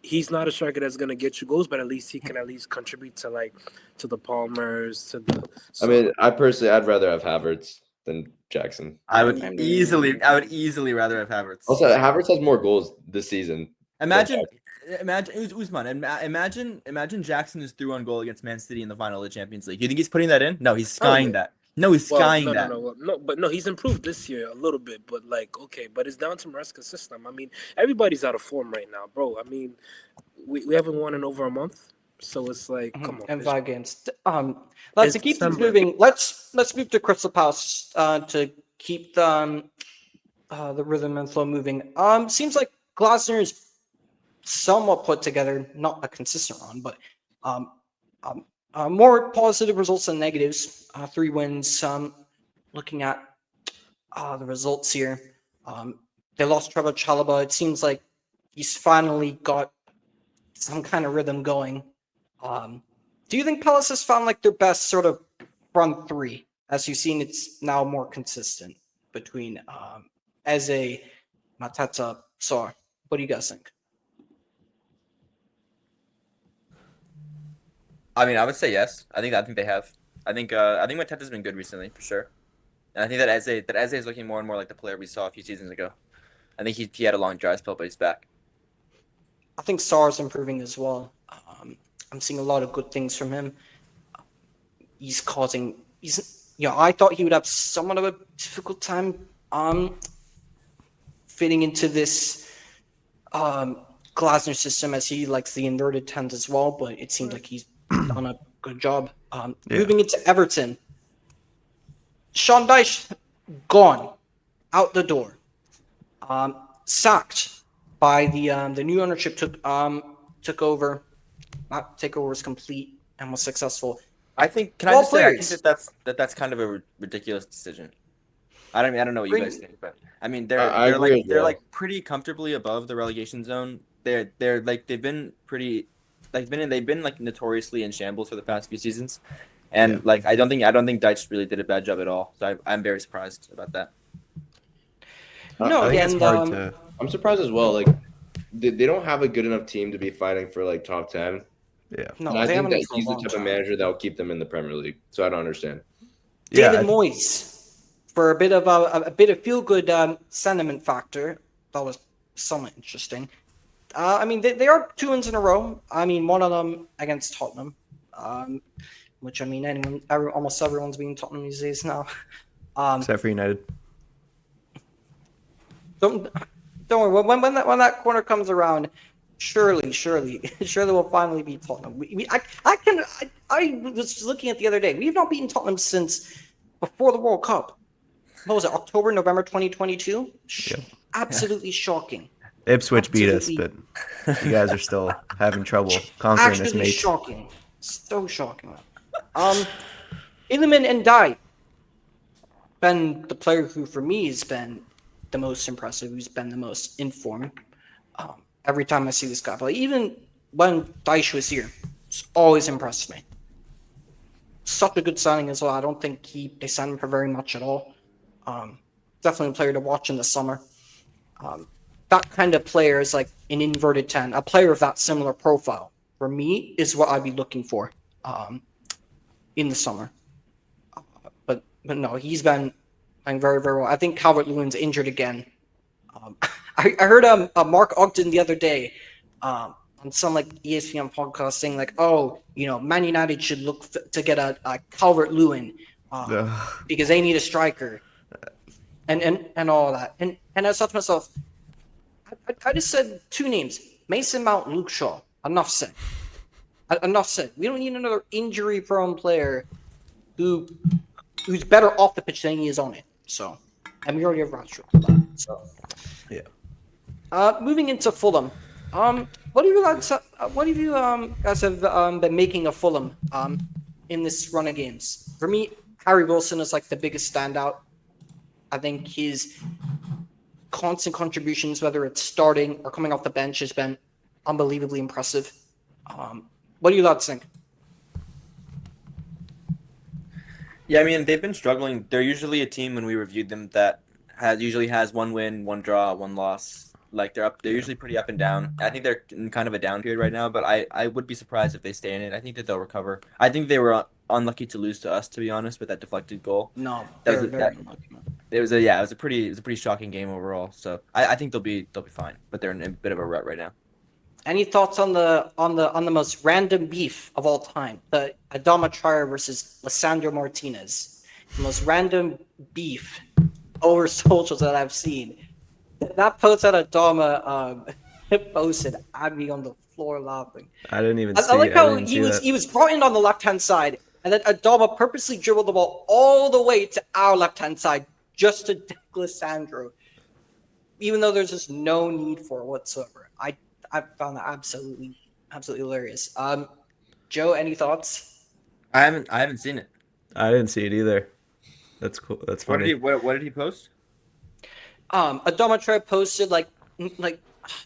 He's not a striker that's gonna get you goals, but at least he can contribute to the Palmers, to the. I mean, I'd rather have Havertz than Jackson. I would easily rather have Havertz. Also, Havertz has more goals this season. Imagine Usman. Imagine Jackson is through on goal against Man City in the final of the Champions League. You think he's putting that in? No, he's skying that. No, he's skying that. No, he's improved this year a little bit, but but it's down to Maresca's system. I mean, everybody's out of form right now, bro. I mean, we haven't won in over a month, so it's come on. And 5 games. Let's keep things moving. Let's move to Crystal Palace to keep the rhythm and flow moving. Seems like Glasner is somewhat put together, not a consistent run, but more positive results than negatives. 3 wins. Looking at the results here, they lost Trevor Chalobah. It seems like he's finally got some kind of rhythm going. Do you think Palace has found their best sort of front 3? As you've seen, it's now more consistent between Eze, Mateta, Sarr. What do you guys think? I mean, I would say yes. I think they have. I think Mateta's been good recently for sure, and I think that Eze is looking more and more like the player we saw a few seasons ago. I think he had a long dry spell, but he's back. I think Sarr's improving as well. I'm seeing a lot of good things from him. I thought he would have somewhat of a difficult time fitting into this Glasner system, as he likes the inverted 10s as well, but it seems like he's done a good job. Moving into Everton, Sean Dyche, gone, out the door. Sacked by the new ownership took over. Not takeover was complete and was successful. I think. Can I just say? I think that's kind of a ridiculous decision. I don't know what you guys think, but I mean they're like pretty comfortably above the relegation zone. They've been like notoriously in shambles for the past few seasons, and like I don't think Dyche really did a bad job at all. So I'm very surprised about that. No, again, I'm surprised as well. Like they don't have a good enough team to be fighting for like top 10. Yeah, no, and I think that he's the type of manager that will keep them in the Premier League. So I don't understand. David Moyes, for a bit of feel good sentiment factor, that was somewhat interesting. I mean, they are 2 wins in a row. I mean, one of them against Tottenham, which I mean, almost everyone's beating Tottenham these days now, except for United. Don't worry. When that corner comes around, surely we'll finally beat Tottenham. I was looking at the other day. We've not beaten Tottenham since before the World Cup. What was it? October, November 2022. Absolutely shocking. Ipswich beat us, but you guys are still having trouble conquering this, mate. Shocking. So shocking. Iliman Ndiaye, been the player who, for me, has been the most impressive, who's been the most informed. Every time I see this guy play, even when Dyche was here, it's always impressed me. Such a good signing as well. I don't think they signed him for very much at all. Definitely a player to watch in the summer. That kind of player is like an inverted 10. A player of that similar profile, for me, is what I'd be looking for in the summer. But no, he's been playing very, very well. I think Calvert-Lewin's injured again. I heard Mark Ogden the other day on some like ESPN podcast saying like, oh, Man United should look to get a Calvert-Lewin because they need a striker and all that. And I thought to myself, I just said 2 names: Mason Mount, Luke Shaw. Enough said. We don't need another injury-prone player who's better off the pitch than he is on it. So, and we already have Rashford for that. So, yeah. Moving into Fulham. What have you guys have been making of Fulham in this run of games? For me, Harry Wilson is like the biggest standout. I think his constant contributions, whether it's starting or coming off the bench, has been unbelievably impressive. What do you lads think? Yeah, I mean, they've been struggling. They're usually a team when we reviewed them that usually has 1 win, 1 draw, 1 loss. Like they're usually pretty up and down. I think they're in kind of a down period right now, but I would be surprised if they stay in it. I think that they'll recover. I think they were unlucky to lose to us, to be honest, with that deflected goal. No, it was a pretty shocking game overall. So I think they'll be fine, but they're in a bit of a rut right now. Any thoughts on the most random beef of all time, the Adama Traore versus Lisandro Martinez, the most random beef over socials that I've seen? That post that Adama posted, I'd be on the floor laughing. I didn't even see it. I like how he was brought in on the left-hand side, and then Adama purposely dribbled the ball all the way to our left-hand side just to deck Lisandro, even though there's just no need for it whatsoever. I found that absolutely hilarious. Joe, any thoughts? I haven't seen it. I didn't see it either. That's cool. That's funny. What did he post? Adama Traore posted like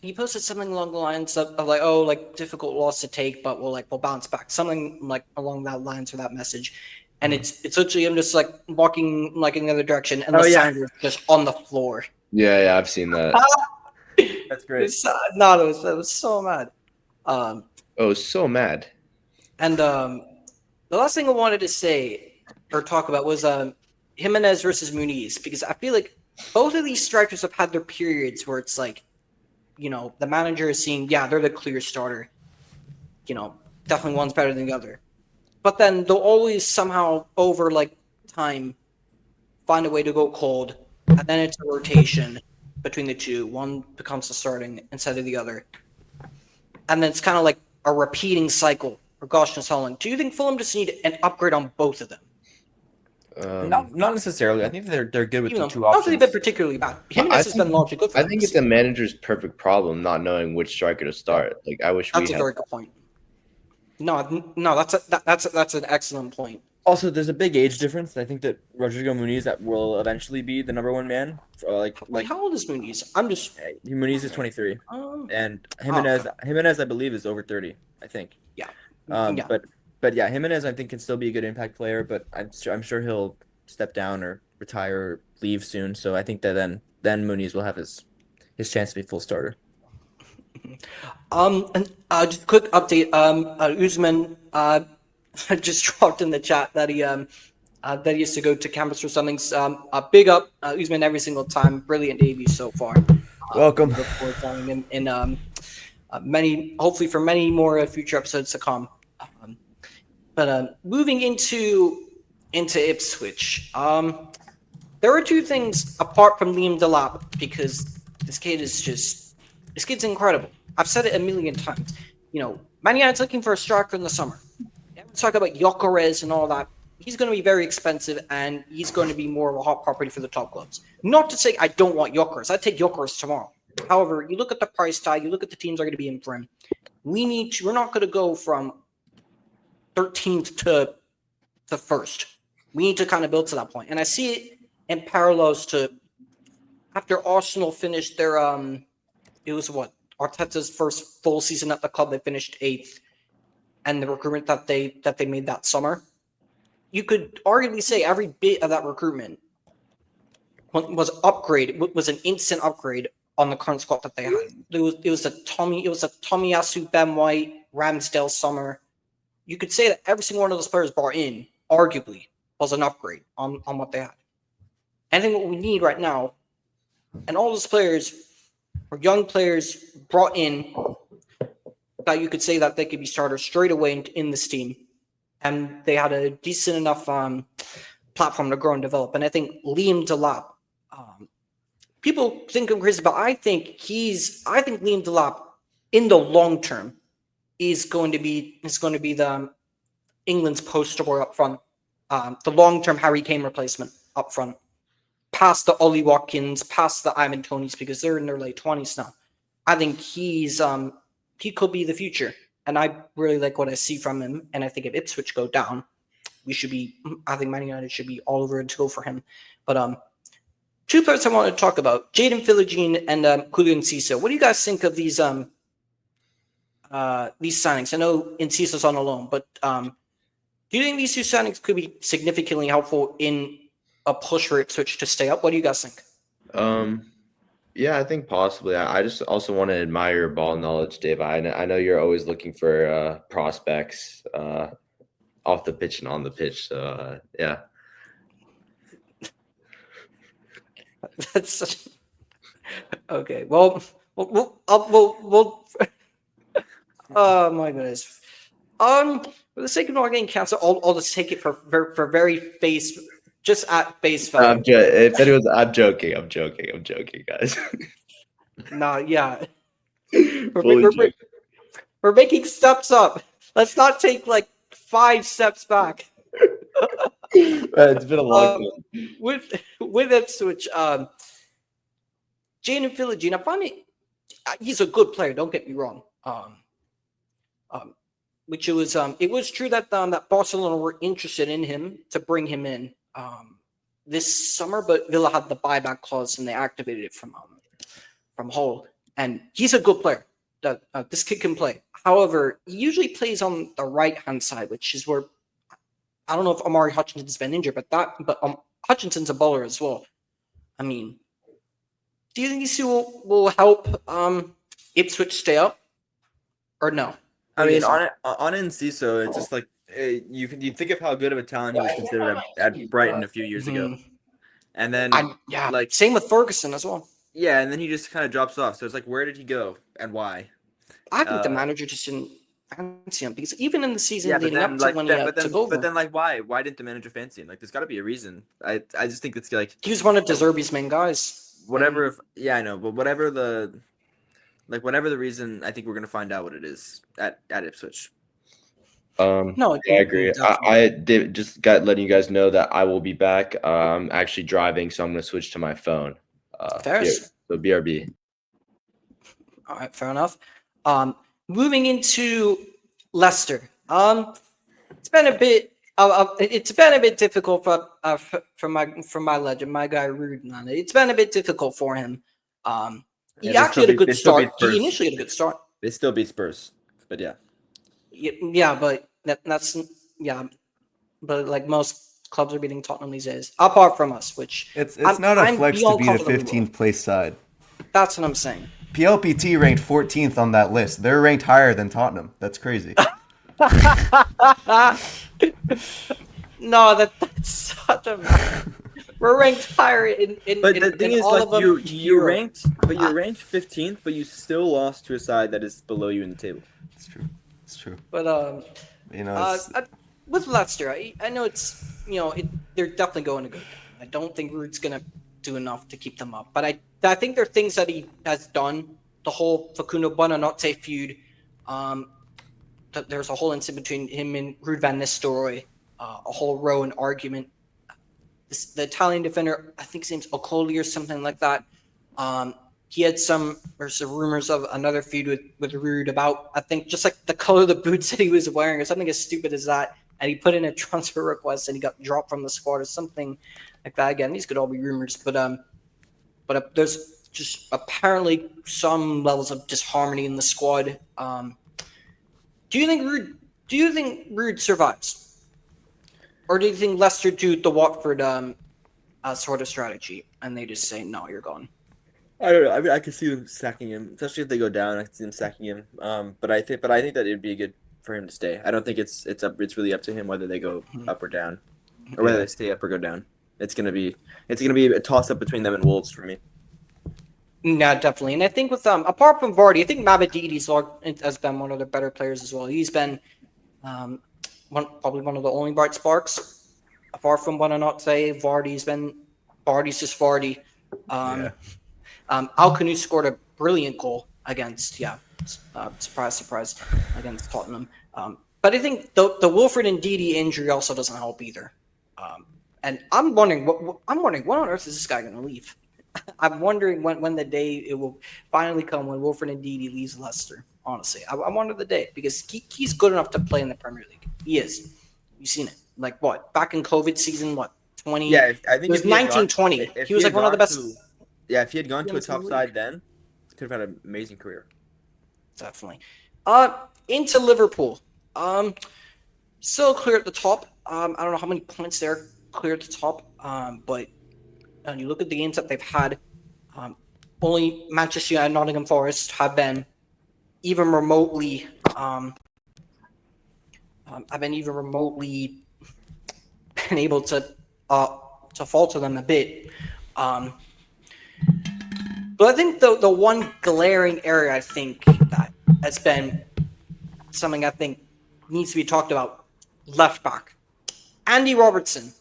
he posted something along the lines of like, oh, like difficult loss to take, but we'll bounce back. Something like along that lines for that message. And it's literally him just like walking like in the other direction, and Lisandro's just on the floor. Yeah, I've seen that. That's great. It was so mad. So mad. And the last thing I wanted to say or talk about was Jimenez versus Muniz, because I feel like both of these strikers have had their periods where it's like, the manager is seeing, they're the clear starter. Definitely one's better than the other. But then they'll always somehow over like time find a way to go cold, and then it's a rotation between the two. One becomes the starting instead of the other. And then it's kind of like a repeating cycle for Gosh and Haaland. Do you think Fulham just need an upgrade on both of them? Not necessarily. I think they're good with the two not that they've options. been particularly bad. Jimenez has been largely good for them. I think it's a manager's perfect problem not knowing which striker to start. Like I wish that's a very good point. No, that's an excellent point. Also, there's a big age difference. I think that Rodrigo Muniz that will eventually be the number one man. Like how old is Muniz? I'm just Muniz is 23, and Jimenez I believe is over 30. I think. Yeah. But yeah, Jimenez I think can still be a good impact player, but I'm sure he'll step down or retire or leave soon. So I think that then Muniz will have his chance to be full starter. And just a quick update. Usman just dropped in the chat that he used to go to campus for something. Big up Usman every single time. Brilliant debut so far. Welcome. Look forward to having him in hopefully for many more future episodes to come. But moving into Ipswich, there are two things apart from Liam Delap, because this kid's incredible. I've said it a million times. Man United's looking for a striker in the summer. Let's talk about Gyökeres and all that. He's going to be very expensive, and he's going to be more of a hot property for the top clubs. Not to say I don't want Gyökeres. I'd take Gyökeres tomorrow. However, you look at the price tag, you look at the teams that are going to be in for him. We're not going to go from 13th to the first. We need to kind of build to that point. And I see it in parallels to after Arsenal finished their it was Arteta's first full season at the club. They finished 8th, and the recruitment that they made that summer. You could arguably say every bit of that recruitment was an instant upgrade on the current squad that they had. It was a Tomiyasu, Ben White, Ramsdale summer. You could say that every single one of those players brought in, arguably, was an upgrade on what they had. I think what we need right now, and all those players or young players brought in that you could say that they could be starters straight away in this team, and they had a decent enough platform to grow and develop. And I think Liam Delap, people think I'm crazy, but I think Liam Delap in the long term is going to be the England's poster boy up front, the long term Harry Kane replacement up front, past the Ollie Watkins, past the Ivan Tonys, because they're in their late 20s now. I think he could be the future, and I really like what I see from him. And I think if Ipswich go down, I think Man United should be all over it to go for him. But two players I want to talk about: Jadon Philogene and Julian Enciso. What do you guys think of these signings? I know Enciso's on a loan, but do you think these two signings could be significantly helpful in a push for Ipswich to stay up? What do you guys think? Yeah, I think possibly. I just also want to admire your ball knowledge, Dave. I know you're always looking for prospects off the pitch and on the pitch. So yeah. That's such... Okay. Well, we'll oh my goodness. For the sake of not getting canceled, I'll just take it for very face. Just at face value. If it was, I'm joking, guys. No, yeah. We're making steps up. Let's not take like 5 steps back. It's been a long time. With Ipswich, Jadon Philogene, I find he's a good player. Don't get me wrong. Which it was true that that Barcelona were interested in him to bring him in this summer, but Villa had the buyback clause and they activated it from Hull. And he's a good player. This kid can play. However, he usually plays on the right hand side, which is where I don't know if Amari Hutchinson's been injured, but Hutchinson's a bowler as well. I mean, do you think these two will help Ipswich stay up, or no? I mean, on Enciso, it's just like you think of how good of a talent he was considered at Brighton a few years ago, and then same with Ferguson as well. Yeah, and then he just kind of drops off. So it's like, where did he go and why? I think the manager just didn't fancy him, because even in the season leading up to when he took over. But then, like, why? Why didn't the manager fancy him? Like, there's got to be a reason. I just think it's like he was one of De Zerbi's main guys. Whatever. I know, but whatever the reason, I think we're gonna find out what it is at Ipswich. No, I agree. I did just letting you guys know that I will be back. I'm actually driving, so I'm going to switch to my phone. Fair. So BRB. All right, fair enough. Moving into Leicester. It's been a bit. It's been a bit difficult for my legend, my guy Rude. It's been a bit difficult for him. He actually had a good start. He initially had a good start. They still beat Spurs, but yeah. Yeah, but that's but like most clubs are beating Tottenham these days, apart from us, which it's not a flex to beat a 15th place side. That's what I'm saying. PLPT ranked 14th on that list. They're ranked higher than Tottenham. That's crazy. No, that's such a. We're ranked higher in. But the thing is, like you ranked 15th, but you still lost to a side that is below you in the table. It's true. It's true. But you know, with Leicester, I know it's they're definitely going to go down. I don't think Ruud's gonna do enough to keep them up, but I think there are things that he has done. The whole Facundo Buonanotte feud. That there's a whole incident between him and Ruud van Nistelrooy. A whole row and argument. The Italian defender, I think his name's Okoli or something like that. He had there's some rumors of another feud with Ruud about, I think, just like the color of the boots that he was wearing or something as stupid as that. And he put in a transfer request and he got dropped from the squad or something like that. Again, these could all be rumors, but there's just apparently some levels of disharmony in the squad. Do you think Ruud survives? Or do you think Leicester do the Watford sort of strategy and they just say, no, you're gone? I don't know. I mean, I could see them sacking him, especially if they go down. I could see them sacking him. But I think that it'd be good for him to stay. I don't think it's really up to him whether they go up or down, or whether they stay up or go down. It's gonna be a toss up between them and Wolves for me. Yeah, definitely. And I think with apart from Vardy, I think Mavedides has been one of the better players as well. He's been probably one of the only bright sparks. Apart from Buonanotte, Vardy's just Vardy. Alkanu scored a brilliant goal against, surprise, against Tottenham. But I think the Wilfred Ndidi injury also doesn't help either. And I'm wondering what on earth is this guy going to leave? I'm wondering when the day it will finally come when Wilfred Ndidi leaves Leicester. Honestly, I wonder the day because he's good enough to play in the Premier League. He is. You've seen it. Like what? Back in COVID season, 20? Yeah, I think it was 1920. He was like one of the best. If he had gone to a top side then, he could have had an amazing career. Definitely. Into Liverpool. Still clear at the top. I don't know how many points they're clear at the top. But when you look at the games that they've had, only Manchester United and Nottinghamforest have been even remotely been able to falter them a bit. But I think the one glaring area I think that has been something I think needs to be talked about, left back. Andy Robertson.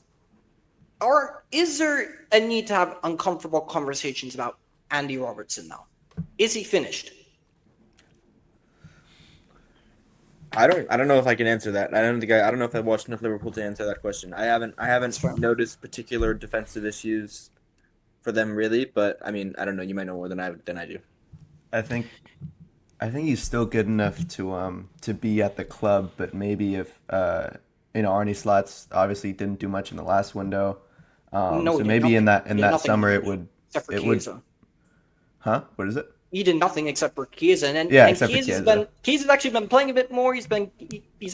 Or is there a need to have uncomfortable conversations about Andy Robertson now? Is he finished? I don't know if I can answer that. I don't know if I've watched enough Liverpool to answer that question. I haven't noticed particular defensive issues for them really, but I mean, I don't know. You might know more than I do. I think he's still good enough to be at the club, but maybe if Arne Slot's obviously didn't do much in the last window. So maybe in that summer it would. Huh? What is it? He did nothing except for Chiesa, and Chiesa's actually been playing a bit more. He's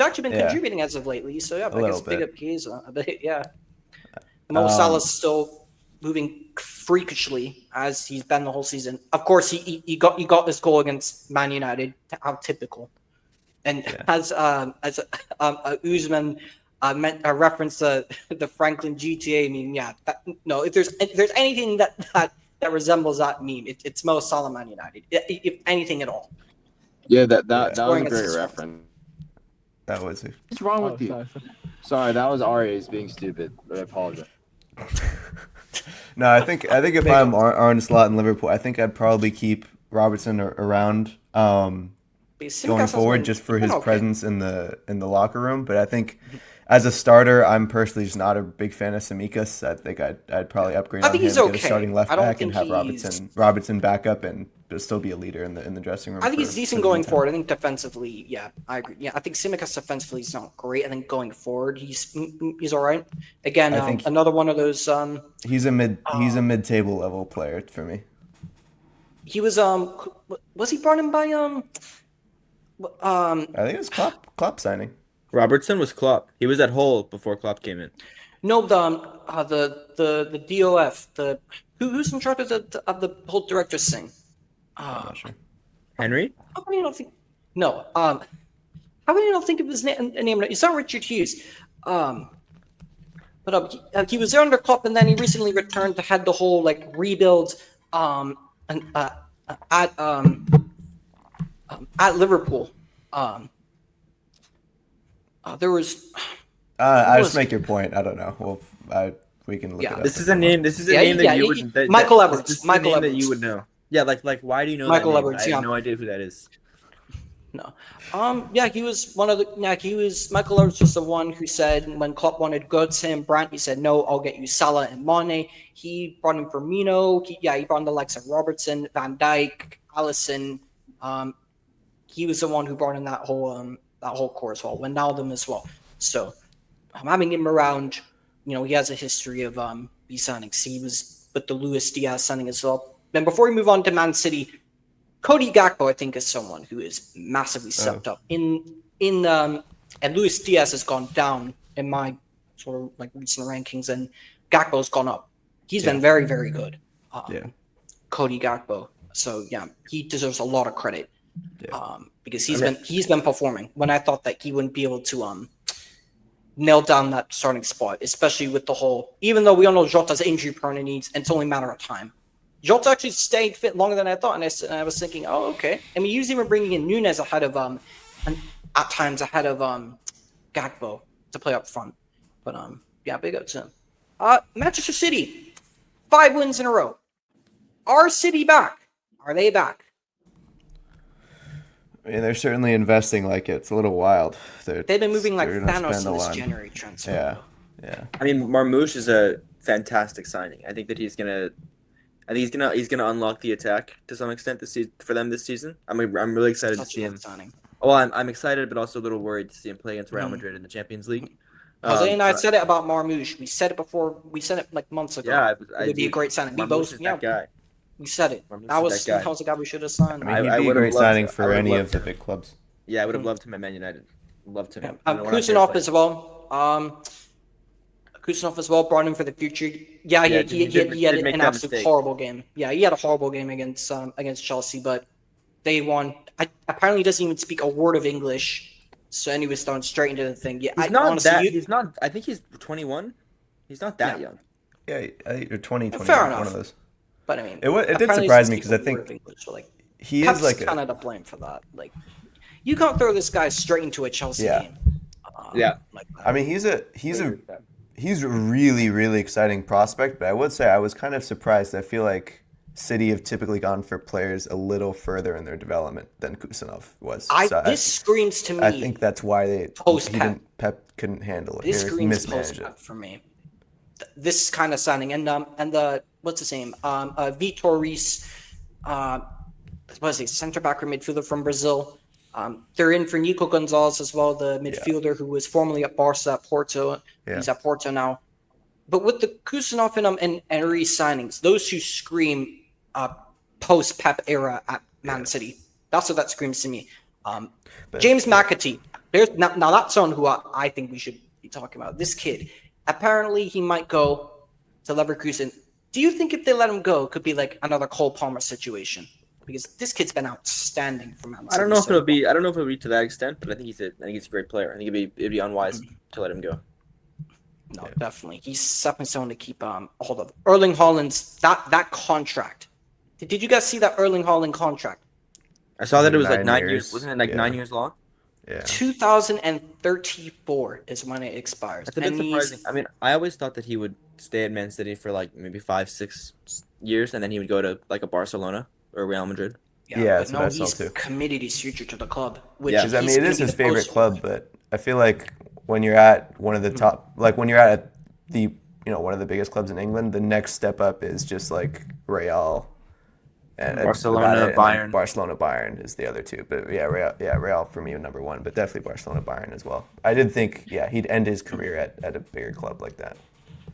actually been contributing as of lately. So yeah, I guess big up Chiesa a bit. Yeah, Mo Salah's still moving freakishly as he's been the whole season. Of course, he got this goal against Man United. How typical! And as Usman referenced the Franklin GTA meme. If there's anything that resembles that meme, it's Mo Salah Man United, if anything at all. Yeah, that was a great reference. That was it. What's wrong with you? Sorry, that was Arias being stupid. I apologize. No, I think if I'm Arne Slot in Liverpool, I think I'd probably keep Robertson around. going forward just for his presence in the locker room. But I think as a starter, I'm personally just not a big fan of Tsimikas. I think I'd probably upgrade on him, get a starting left back, and have Robertson back up and still be a leader in the dressing room. I think he's decent going forward. I think defensively, yeah, I agree. Yeah, I think Tsimikas defensively is not great. I think going forward, he's all right. Again, I think another one of those. He's a mid-table level player for me. He was he brought in by I think it was Klopp signing. Robertson was Klopp. He was at Hull before Klopp came in. No, the DOF, who's in charge of the whole director's thing? I'm not sure. Henry? How come you don't think? No. How come you don't think of his name? It's not Richard Hughes. But he was there under Klopp, and then he recently returned to head the whole rebuild. At Liverpool. There was. I just make your point. I don't know. Well, we can look it up. This is a name. This is a name that you would. Michael Edwards. This is a name that you would know. Yeah, like why do you know Michael that name? Edwards? I have no idea who that is. No. Yeah, he was one of the. Yeah, Michael Edwards was the one who said when Klopp wanted to go to him, Brandt, he said no, I'll get you Salah and Mane. He brought in Firmino. He brought in the likes of Robertson, Van Dijk, Alisson. He was the one who brought in that whole core as well. Ronaldo as well. So having him around, he has a history of B signings. He was with the Luis Diaz signing as well. Then before we move on to Man City, Cody Gakpo, I think, is someone who is massively stepped up and Luis Diaz has gone down in my sort of recent rankings, and Gakpo's gone up. He's been very, very good. Cody Gakpo. So he deserves a lot of credit because he's been performing when I thought that he wouldn't be able to nail down that starting spot, especially with the whole. Even though we all know Jota's injury prone and it's only a matter of time. Jota actually stayed fit longer than I thought, and I was thinking, oh, okay. I mean, usually we're bringing in Nunes ahead of at times ahead of Gakpo to play up front, but big up to him. Manchester City, 5 wins in a row. Are City back? Are they back? I mean, they're certainly investing like it's a little wild. They've been moving like Thanos in this January transfer. Yeah. I mean, Marmoush is a fantastic signing. I think that he's gonna unlock the attack to some extent for them this season. I'm really excited to see him. Signing. Well, I'm excited, but also a little worried to see him play against Real Madrid in the Champions League. Jose and I said it about Marmoush. We said it before. We said it like months ago. Yeah, it would be a great signing. We both, that guy. We said it. That was the guy we should have signed. I mean, he'd be a great signing for any of the big clubs. Yeah, I would have loved him at Man United. Loved him. Kusanov as well. Kusanov as well, brought him for the future. Yeah, he had an absolute horrible game. Yeah, he had a horrible game against Chelsea, but they won. Apparently, he doesn't even speak a word of English, so and he was thrown straight into the thing. Yeah, he's not. I think he's 21. He's not that young. Yeah, I think you're 20, 21. Fair enough. One of those. But I mean, it did surprise me because I think English, so he Pep's is like kind of to blame for that. Like, you can't throw this guy straight into a Chelsea game. I mean, he's a really, really exciting prospect, but I would say I was kind of surprised. I feel like City have typically gone for players a little further in their development than Kusanov was. This screams to me. I think that's why Pep couldn't handle it. This screams post-Pep for me. This kind of signing and the what's his name? Vitor Reis, center back or midfielder from Brazil. They're in for Nico Gonzalez as well, the midfielder who was formerly at Barca at Porto. Yeah. He's at Porto now. But with the Kusanov and Reis signings, those who scream post-Pep era at Man City. That's what that screams to me. James McAtee. Now that's someone who I think we should be talking about. This kid. Apparently, he might go to Leverkusen. Do you think if they let him go, it could be like another Cole Palmer situation? Because this kid's been outstanding for Man City. I don't know if it'll be to that extent, but I think he's a great player. I think it'd be unwise to let him go. No, definitely. He's definitely someone to keep hold of. Erling Haaland's that contract. Did you guys see that Erling Haaland contract? I saw that it was like 9 years. Wasn't it 9 years long? Yeah. 2034 is when it expires. That's a bit surprising. I mean, I always thought that he would stay at Man City for like maybe 5-6 years, and then he would go to like a Barcelona or Real Madrid. Yeah, but that's no, what I saw he's too. committed his future to the club. Which Yeah. Because I mean, he's it gonna is be his the favorite poster club, boy. but I feel like when you're at one of the top, like when you're at the one of the biggest clubs in England, the next step up is just like Real, and about Barcelona, it, and then Bayern. Barcelona, Bayern is the other two. But yeah, Real for me number one, but definitely Barcelona, Bayern as well. I did think he'd end his career at a bigger club like that.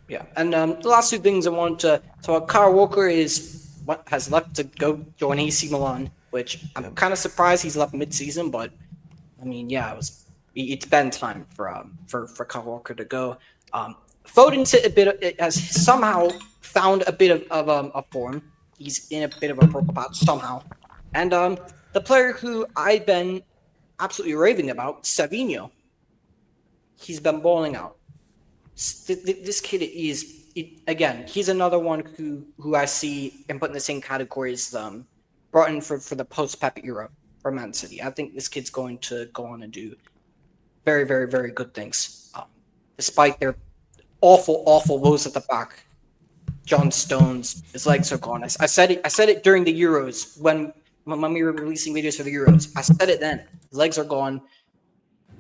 Yeah, and the last two things I want to talk about, Kyle Walker has left to go join AC Milan, which I'm kind of surprised he's left mid-season, but I mean, yeah, it's been time for Kyle Walker to go. Foden's has somehow found a bit of a form. He's in a bit of a purple patch somehow, and the player who I've been absolutely raving about, Savinho, he's been balling out. This kid is again. He's another one who I see and put in the same category as brought in for the post Pep era for Man City. I think this kid's going to go on and do very, very, very good things, despite their awful woes at the back. John Stones, his legs are gone. I said it during the Euros when we were releasing videos for the Euros. I said it then. His legs are gone.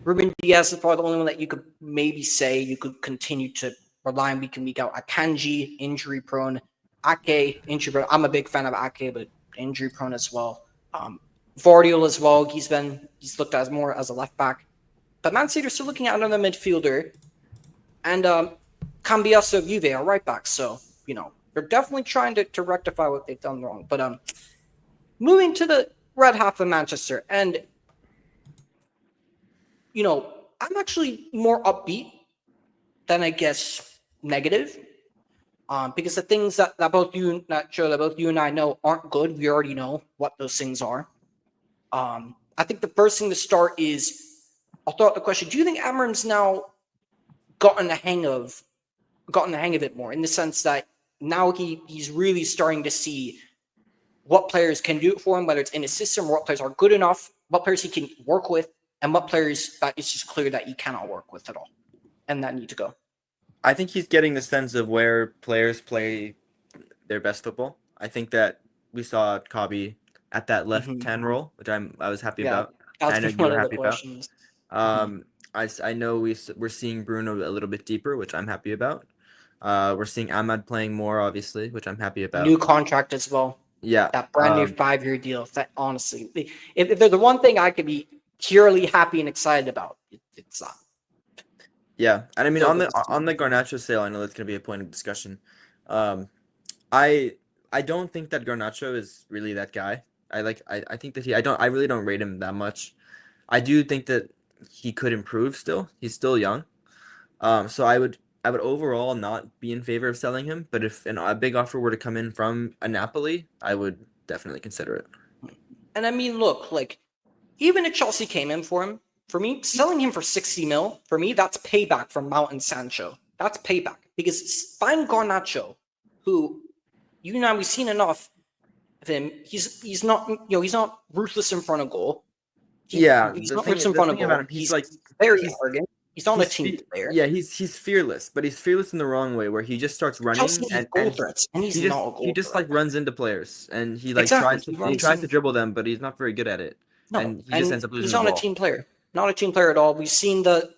Ruben Diaz is probably the only one that you could maybe say you could continue to rely on week in, week out. Akanji, injury prone. Ake, injury prone. I'm a big fan of Ake, but injury prone as well. Vardiol as well. He's looked at as more as a left back. But Man City are still looking at another midfielder. And Cambiasso of Juve are right back. So, they're definitely trying to rectify what they've done wrong. But moving to the red half of Manchester, and I'm actually more upbeat than I guess negative. Because the things that both you and I know aren't good, we already know what those things are. I think the first thing to start is I'll throw out the question: do you think Amorim's now gotten the hang of it more, in the sense that now he's really starting to see what players can do it for him, whether it's in his system, or what players are good enough, what players he can work with, and what players that it's just clear that he cannot work with at all and that need to go? I think he's getting the sense of where players play their best football. I think that we saw Kabi at that left-hand role, which I was happy about. I know you were happy about. I know we're seeing Bruno a little bit deeper, which I'm happy about. We're seeing Ahmad playing more, obviously, which I'm happy about. New contract as well. Yeah. That brand new 5-year deal. That honestly, if there's the one thing I could be purely happy and excited about, it's that. Yeah, and I mean on the Garnacho sale, I know that's going to be a point of discussion. I don't think that Garnacho is really that guy. I think that I really don't rate him that much. I do think that he could improve still. He's still young. So I would overall not be in favor of selling him, but if a big offer were to come in from a Napoli, I would definitely consider it. And I mean, look, like, even if Chelsea came in for him, for me, selling him for 60 mil, for me, that's payback from Mount and Sancho. That's payback. Because find Garnacho, who, we've seen enough of him. He's not ruthless in front of goal. He's not ruthless in front of goal. He's very arrogant. He's not a team player. Yeah, he's fearless, but he's fearless in the wrong way, where he just starts running and he just like runs into players, and he tries to dribble them, but he's not very good at it. No, and he just ends up losing he's the not ball. a team player. Not a team player at all. We've seen the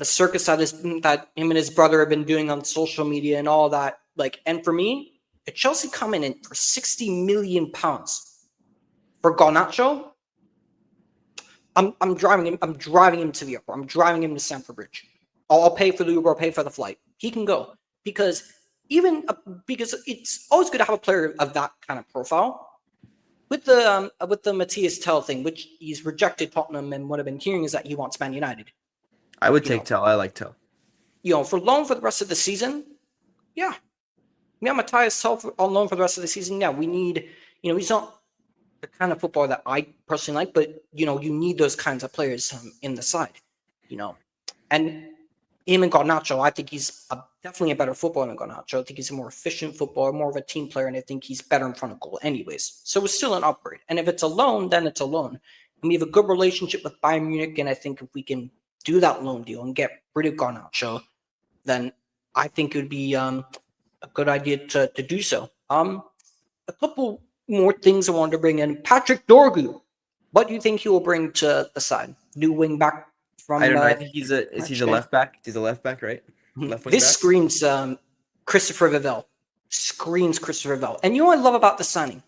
circus that him and his brother have been doing on social media and all that. Like, and for me, if Chelsea come in for £60 million for Garnacho, I'm driving him to the airport. I'm driving him to Stamford Bridge. I'll pay for the Uber. I'll pay for the flight. He can go because it's always good to have a player of that kind of profile. With the Matthias Tell thing, which he's rejected Tottenham, and what I've been hearing is that he wants Man United. I would take Tell. I like Tell. For loan for the rest of the season, yeah, Matthias Tell on loan for the rest of the season. Yeah, we need. He's not the kind of footballer that I personally like, but you need those kinds of players in the side. And him and Garnacho, I think he's definitely a better footballer than Garnacho. I think he's a more efficient footballer, more of a team player, and I think he's better in front of goal anyways. So it's still an upgrade. And if it's a loan, then it's a loan. And we have a good relationship with Bayern Munich, and I think if we can do that loan deal and get rid of Garnacho, then I think it would be a good idea to do so. A couple more things I wanted to bring in. Patrick Dorgu. What do you think he will bring to the side? New wing back from. I don't know. I think he's a left back. He's a left back, right? Left wing This back. screams Christopher Vivell. Screams Christopher Vivell. And you know what I love about the signing?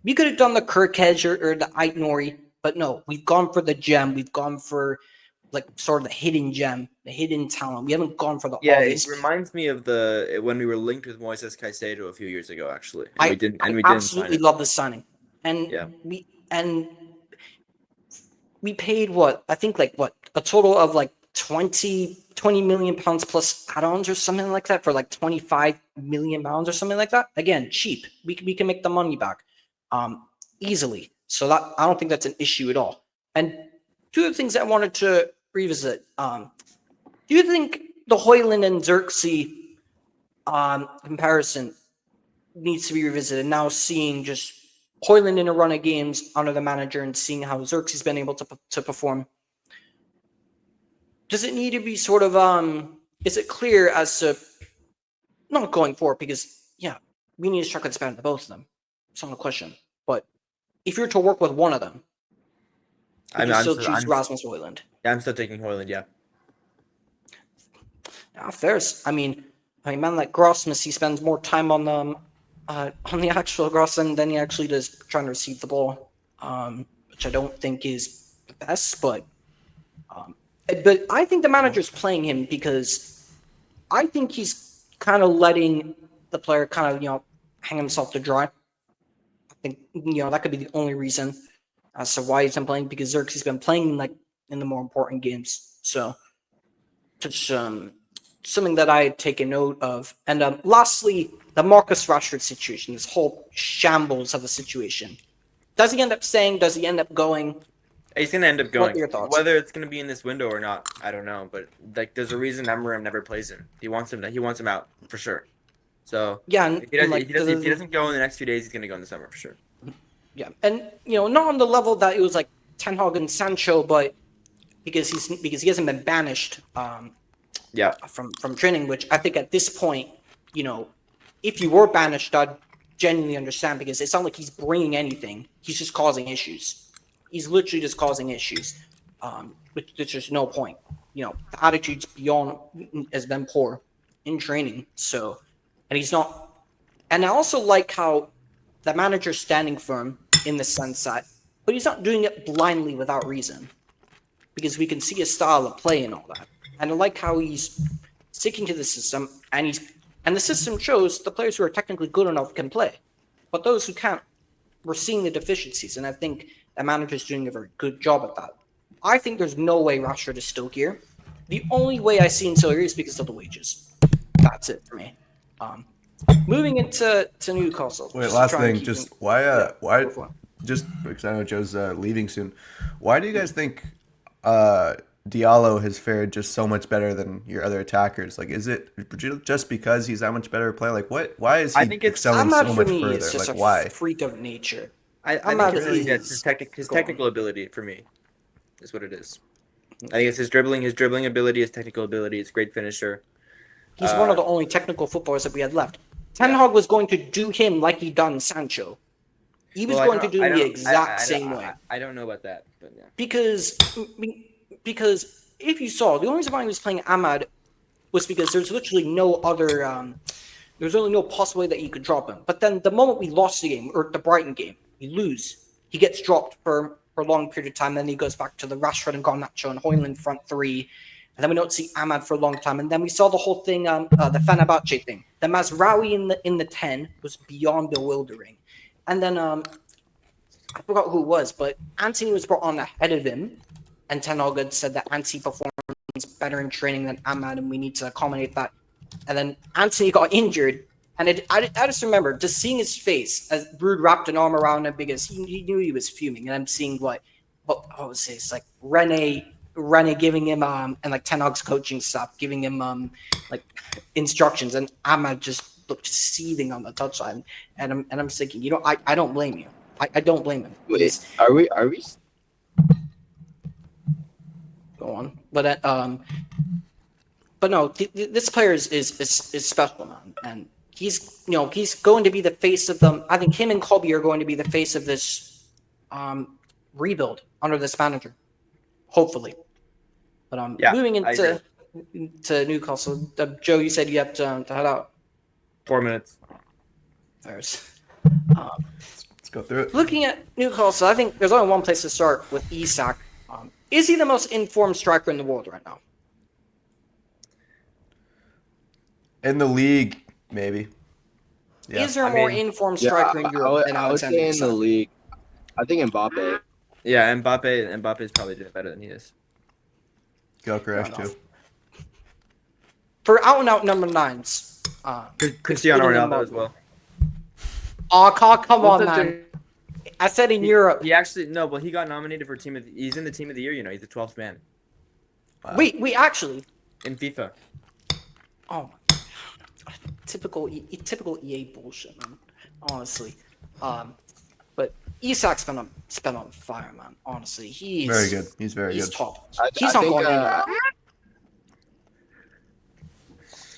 We could have done the Kirkhead or the Ait Nori, but no, we've gone for the gem. We've gone for like sort of the hidden gem, the hidden talent. We haven't gone for the obvious. It reminds me of when we were linked with Moises Caicedo a few years ago, actually. I absolutely sign it. love the signing. And we paid what? I think a total of like 20 million pounds plus add-ons or something like that for like 25 million pounds or something like that. Again, cheap. We can make the money back easily. So that I don't think that's an issue at all. And two of the things I wanted to revisit. Do you think the Haaland and Xerxes comparison needs to be revisited? Now seeing just Haaland in a run of games under the manager and seeing how Xerxes has been able to perform. Does it need to be sort of is it clear as to not going forward, because we need to strike the span to both of them. It's not a question. But if you're to work with one of them, I'm choose Rasmus Haaland. Yeah, I'm still taking Haaland, yeah. Fair. I mean, man like Grossmus, he spends more time on the actual Gross than he actually does trying to receive the ball, which I don't think is the best. But I think the manager's playing him because I think he's kind of letting the player kind of hang himself to dry. I think that could be the only reason as to why he's been playing, because Xerxes has been playing like in the more important games. So just something that I had taken note of. And lastly, the Marcus Rashford situation, this whole shambles of a situation. Does he end up staying? Does he end up going? He's going to end up going. What are your thoughts? Whether it's going to be in this window or not, I don't know. But like, there's a reason Amorim never plays him. He wants him out for sure. So and if he doesn't go in the next few days, he's going to go in the summer for sure. Yeah, and not on the level that it was like Ten Hag and Sancho, but because he hasn't been banished. From training, which I think at this point, if you were banished, I'd genuinely understand, because it's not like he's bringing anything. He's just causing issues. He's literally just causing issues. Which there's just no point. The attitude's has been poor in training. So, and he's not. And I also like how the manager's standing firm in the sense that, but he's not doing it blindly without reason, because we can see his style of play and all that. And I like how he's sticking to the system, and the system shows the players who are technically good enough can play, but those who can't, we're seeing the deficiencies, and I think the manager's doing a very good job at that. I think there's no way Rashford is still here. The only way I see him still here is because of the wages. That's it for me. Moving into Newcastle. Wait, last thing, just why just because I know Joe's leaving soon. Why do you guys think Diallo has fared just so much better than your other attackers? Like, is it just because he's that much better player? Like, why is he excelling so much further? It's just why? Freak of nature. I think it's his technical ability for me is what it is. I think it's his dribbling ability, his technical ability. It's a great finisher. He's one of the only technical footballers that we had left. Ten Hag was going to do him like he done Sancho. He was going to do him the exact same way. I don't know about that, but yeah. Because if you saw, the only reason why he was playing Ahmad was because there's literally no other, there's only no possible way that you could drop him. But then the moment we lost the game, or the Brighton game, we lose, he gets dropped for a long period of time. Then he goes back to the Rashford and Garnacho and Haaland front three. And then we don't see Ahmad for a long time. And then we saw the whole thing, the Fenerbahce thing. The Mazraoui in the 10 was beyond bewildering. And then I forgot who it was, but Antony was brought on ahead of him. And Ten Hag had said that Antony performs better in training than Ahmad, and we need to accommodate that. And then Antony got injured. And I just remember just seeing his face as Brood wrapped an arm around him because he knew he was fuming. And I'm seeing what was this? Like Rene giving him and like Ten Hag's coaching staff giving him like instructions, and Ahmad just looked seething on the touchline. And I'm thinking, I don't blame you. I don't blame him. Wait, are we? Go on, but no, this player is special, man, and he's going to be the face of them. I think him and Colby are going to be the face of this rebuild under this manager, hopefully. But moving into Newcastle, Joe, you said you have to head out. 4 minutes. Let's go through it. Looking at Newcastle, I think there's only one place to start with Isak. Is he the most informed striker in the world right now? In the league, maybe. Yeah. Is there a more informed striker in Europe than Alexander I would Isak? say in the league. I think Mbappe. Yeah, Mbappe is probably doing better than he is. Gyökeres too. For out-and-out number 9s. Cristiano Ronaldo as well. Oh, come on, man. I said in Europe. He actually but he got nominated for he's in the team of the year. He's the 12th man. Wow. Wait, actually. In FIFA. Oh, typical EA bullshit, man. Honestly, but Isak's been on fire, man. Honestly, he's very good. He's very good. Top. He's not going anywhere.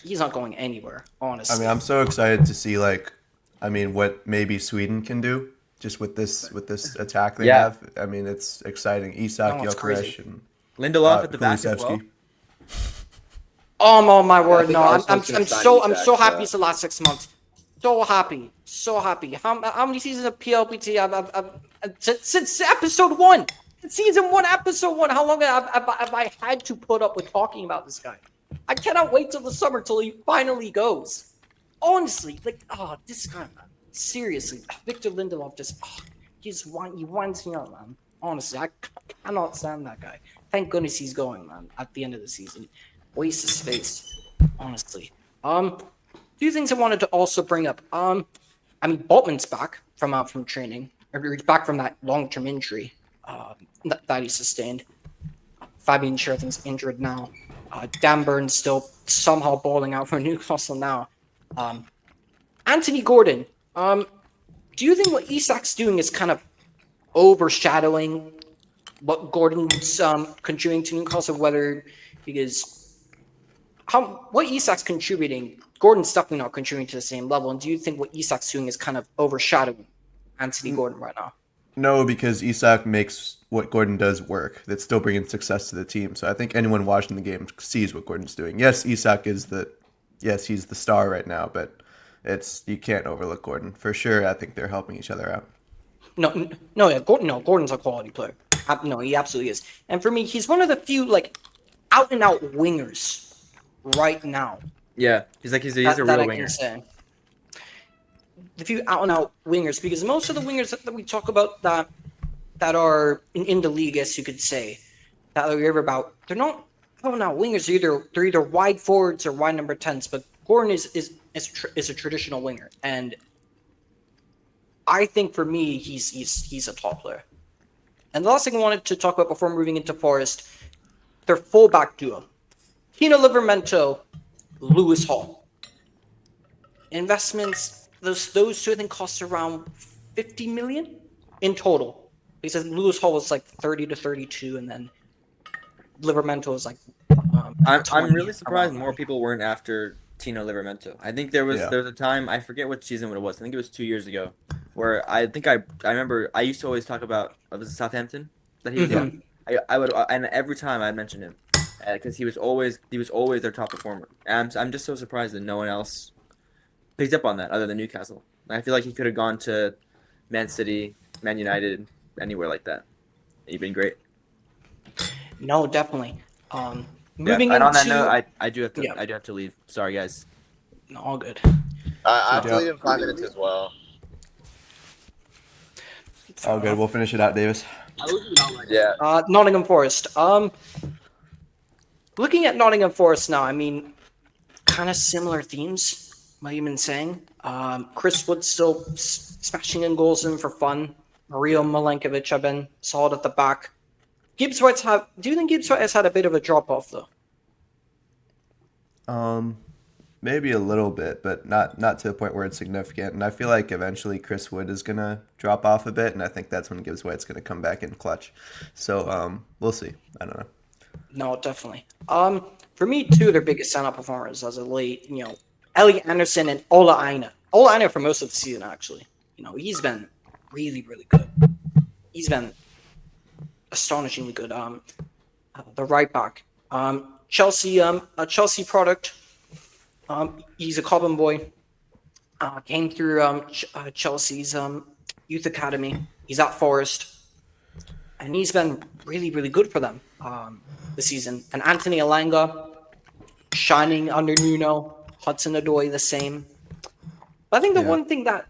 He's not going anywhere. Honestly, I mean, I'm so excited to see what maybe Sweden can do just with this attack they have. I mean, it's exciting. Isak, Gyökeres, and Lindelof at the back as well. Oh my word! No, I'm so happy. It's the last 6 months. So happy. How many seasons of PLPT? Since episode 1. Season 1, episode 1. How long have I had to put up with talking about this guy? I cannot wait till the summer till he finally goes. Honestly, this guy, man. Seriously, Victor Lindelof he winds me up, man. Honestly, I cannot stand that guy. Thank goodness he's going, man. At the end of the season. Waste of space, honestly. Few things I wanted to also bring up. Boltman's back from training. He's back from that long-term injury that he sustained. Fabian Scherthen's injured now. Dan Burn's still somehow balling out for Newcastle now. Anthony Gordon. Do you think what Isak's doing is kind of overshadowing what Gordon's contributing to Newcastle? Because what Isak's contributing, Gordon's definitely not contributing to the same level. And do you think what Isak's doing is kind of overshadowing Anthony Gordon right now? No, because Isak makes what Gordon does work. That's still bringing success to the team. So I think anyone watching the game sees what Gordon's doing. Yes, Isak he's the star right now, but you can't overlook Gordon. For sure, I think they're helping each other out. Gordon's a quality player. No, he absolutely is. And for me, he's one of the few out-and-out wingers right now. Yeah, he's a real winger. The few out-and-out wingers, because most of the wingers that we talk about that are in the league, as you could say, that we hear about, they're not out-and-out wingers. They're either wide forwards or wide number 10s. But Gordon is a traditional winger, and I think for me, he's a top player. And the last thing I wanted to talk about before moving into Forest, their fullback duo. Tino Livramento, Lewis Hall. Investments, those two I think cost around 50 million in total. Because Lewis Hall was 30 to 32, and then Livramento was I'm really surprised more people weren't after Tino Livramento. I think there was a time, I forget what season it was. I think it was 2 years ago, where I remember I used to always talk about Southampton that he was on. I would, and every time I'd mention him because he was always their top performer. And I'm just so surprised that no one else picked up on that other than Newcastle. I feel like he could have gone to Man City, Man United, anywhere like that. He'd been great. No, definitely. Moving and on that note, I do have to leave. Sorry, guys. No, all good. I have to leave in 5 minutes as well. All good. We'll finish it out, Davis. Yeah. Nottingham Forest. Looking at Nottingham Forest now, kind of similar themes, like you've been saying. Chris Wood still smashing in goals in for fun. Mario Milenkovic have been solid at the back. Do you think Gibbs White has had a bit of a drop off though? Maybe a little bit, but not to the point where it's significant. And I feel like eventually Chris Wood is gonna drop off a bit, and I think that's when Gibbs White's gonna come back in clutch. So we'll see. I don't know. No, definitely. For me, two of their biggest stand-up performers as of late, Elliot Anderson and Ola Aina. Ola Aina for most of the season, actually. He's been really, really good. He's been astonishingly good. The right back. Chelsea, a Chelsea product. He's a Cobham boy. Came through Chelsea's youth academy. He's at Forest. And he's been really, really good for them this season. And Anthony Elanga, shining under Nuno. Hudson Odoi, the same. But I think the one thing that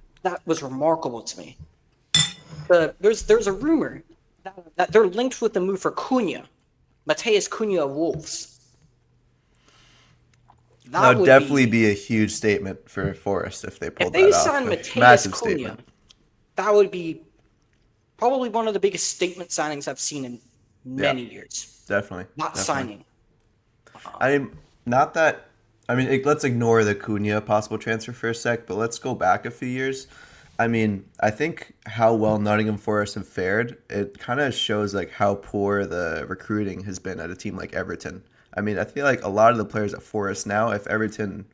was remarkable to me, there's a rumor that they're linked with the move for Cunha, Mateus Cunha of Wolves. That would definitely be a huge statement for Forest if they pulled that off. If they sign Mateus Cunha, that would be probably one of the biggest statement signings I've seen in many years. Definitely. Signing. Let's ignore the Cunha possible transfer for a sec, but let's go back a few years. I think how well Nottingham Forest have fared, it kind of shows like how poor the recruiting has been at a team like Everton. I feel like a lot of the players at Forest now, if Everton,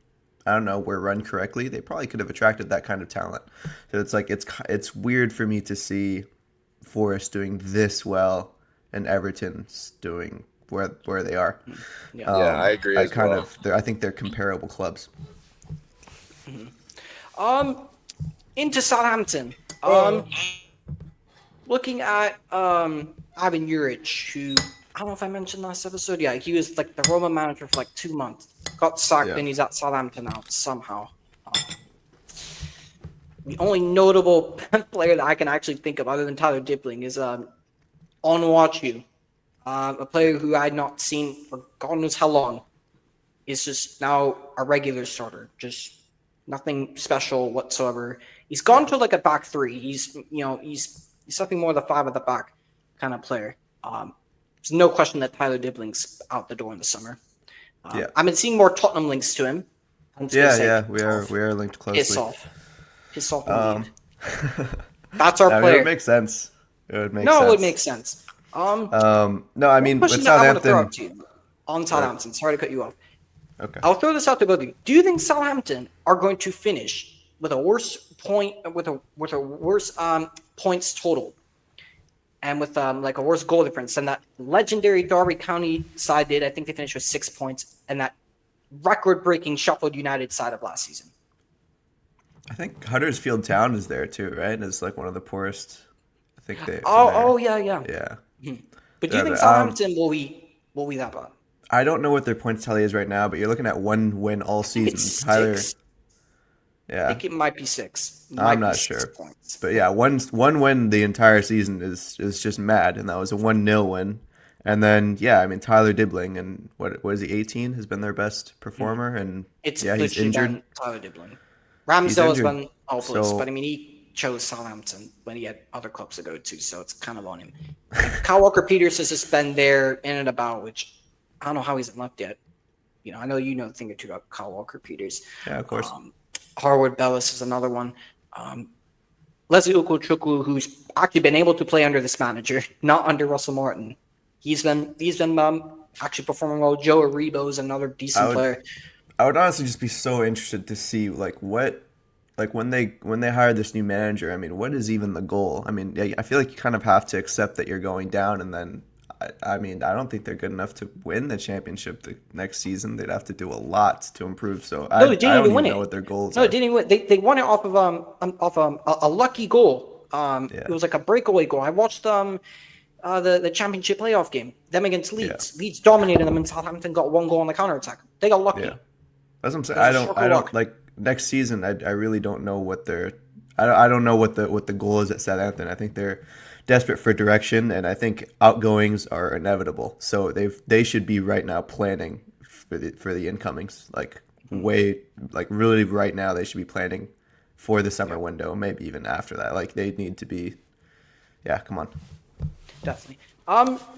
were run correctly, they probably could have attracted that kind of talent. So it's like it's weird for me to see Forest doing this well and Everton's doing where they are. Yeah, I agree. I think they're comparable clubs. Into Southampton. Looking at Ivan Juric, who I don't know if I mentioned last episode. Yeah, he was like the Roma manager for like 2 months. Got sacked, and he's at Southampton now somehow. The only notable player that I can actually think of other than Tyler Dibling is Onwuachu, a player who I had not seen for God knows how long. Is just now a regular starter, just nothing special whatsoever. He's gone to like a back three. He's something more the 5 at the back kind of player. There's no question that Tyler Dibling's out the door in the summer. I've been seeing more Tottenham links to him. We are linked closely. Piss off. That's our player. It would make sense. It would make sense. With Southampton. On Southampton. Sorry to cut you off. Okay. I'll throw this out to both of you. Do you think Southampton are going to finish with a worse points total, and with like a worse goal difference than that legendary Derby County side did? I think they finished with 6 points, and that record-breaking Sheffield United side of last season. I think Huddersfield Town is there too, right? It's like one of the poorest. I think they. Yeah. But do you think Southampton will be that bad? I don't know what their points tally is right now, but you're looking at 1 win all season. Tyler. Yeah. I think it might be 6. I'm not sure. Points. But yeah, one win the entire season is just mad, and that was a 1-0 win. And then Tyler Dibling, and what is he, 18, has been their best performer, and he's injured. Tyler Dibling. Ramsdale has been hopeless, but he chose Southampton when he had other clubs to go to, so it's kind of on him. Kyle Walker-Peters has just been there in and about, which I don't know how he's left yet. I know you know a thing or two about Kyle Walker-Peters. Yeah, of course. Harwood Bellis is another one. Leslie Ugochukwu, who's actually been able to play under this manager, not under Russell Martin. He's been actually performing well. Joe Aribo is another decent player. I would honestly just be so interested to see when they hire this new manager. What is even the goal? I feel like you kind of have to accept that you're going down, and then I don't think they're good enough to win the championship the next season. They'd have to do a lot to improve. So I don't even know what their goals are. No, they didn't win. They won it off of a lucky goal. It was like a breakaway goal. I watched the championship playoff game, them against Leeds. Yeah. Leeds dominated them, and Southampton got 1 goal on the counterattack. They got lucky. Yeah. That's what I'm saying. I don't like next season. I really don't know what I don't know what the goal is at Southampton. I think they're desperate for direction, and I think outgoings are inevitable. So they should be right now planning for the incomings. Really right now they should be planning for the summer window, maybe even after that. They need to be. Yeah, come on. Definitely.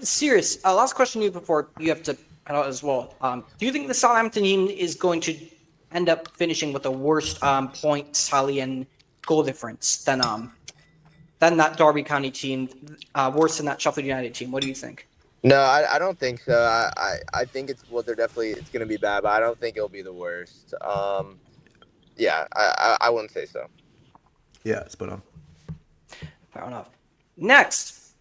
Serious. Last question to you before you have to head out as well. Do you think the Southampton team is going to end up finishing with a worse point tally and goal difference than that Derby County team, worse than that Sheffield United team? What do you think? No, I don't think so. I think it's going to be bad, but I don't think it'll be the worst. yeah, I wouldn't say so. Yeah, spot on. Fair enough. Next.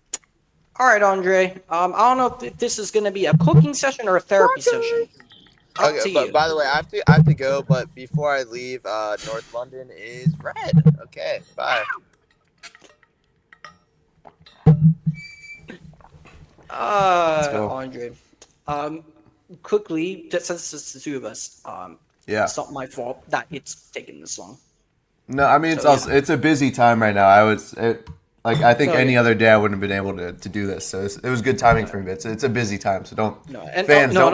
All right, Andre. I don't know if this is going to be a cooking session or a therapy session. Up Okay, to but you. by the way, I have to go. But before I leave, North London is red. Okay, bye. go. Andre. Quickly, since it's the two of us, Yeah. it's not my fault that it's taking this long. No, I mean it's a busy time right now. I think any other day I wouldn't have been able to do this. So it was good timing for me. It's a busy time, so don't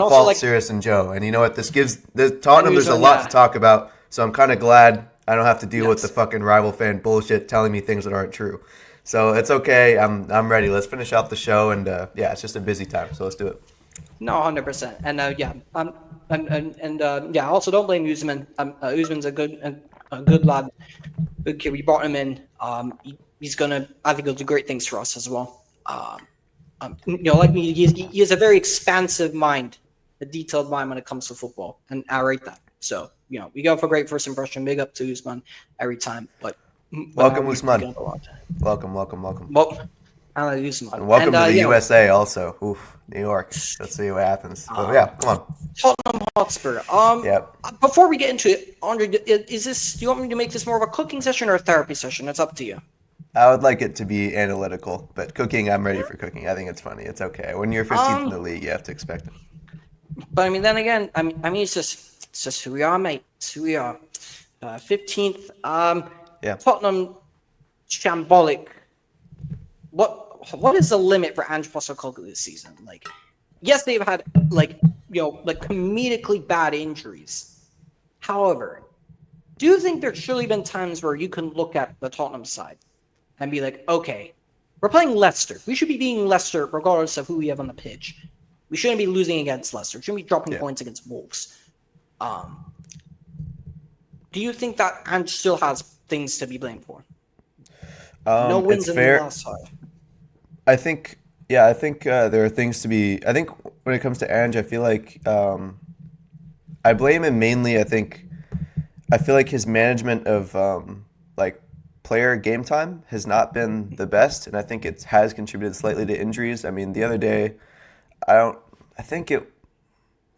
fault Sirius and Joe. And you know what? Tottenham. There's a lot to talk about. So I'm kind of glad I don't have to deal with the fucking rival fan bullshit telling me things that aren't true. So it's okay. I'm ready. Let's finish out the show. And it's just a busy time. So let's do it. No, 100%. And also don't blame Usman. Usman's a good lad. Good kid. We brought him in. He's gonna. I think he'll do great things for us as well. Like me, he has a very expansive mind, a detailed mind when it comes to football, and I rate that. So we go for great first impression. Big up to Usman every time. But welcome, Usman. Welcome. Well, I like Usman. And welcome to the USA also. Oof, New York. Let's see what happens. Come on. Tottenham Hotspur. Before we get into it, Andre, do you want me to make this more of a cooking session or a therapy session? It's up to you. I would like it to be analytical, but cooking, I'm ready for cooking. I think it's funny. It's okay. When you're 15th in the league, you have to expect it. But I mean, then again, it's just who we are, mate. It's who we are. 15th. Tottenham, shambolic. What is the limit for Ange Postecoglou this season? Yes, they've had comedically bad injuries. However, do you think there's surely been times where you can look at the Tottenham side and be like, okay, we're playing Leicester. We should be beating Leicester regardless of who we have on the pitch. We shouldn't be losing against Leicester. We shouldn't be dropping points against Wolves. Do you think that Ange still has things to be blamed for? No wins in the last 5. I think there are things to be. I think when it comes to Ange, I feel like I blame him mainly. I feel like his management of player game time has not been the best, and I think it has contributed slightly to injuries. I mean, the other day, I think it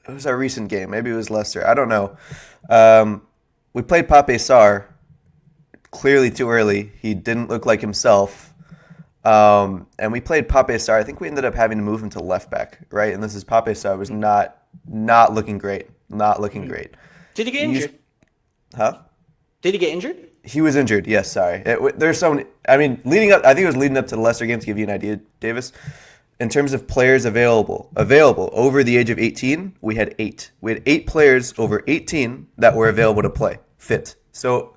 was our recent game. Maybe it was Leicester. I don't know. We played Pape Sarr clearly too early. He didn't look like himself. And we played Pape Sarr. I think we ended up having to move him to left back, right? And this is Pape Sarr was not looking great. Not looking great. Did he get injured? Huh? Did he get injured? He was injured. Yes, sorry. There's so many. I mean, leading up. I think it was leading up to the Leicester game to give you an idea, Davis. In terms of players available over the age of 18, we had 8. We had 8 players over 18 that were available to play, fit. So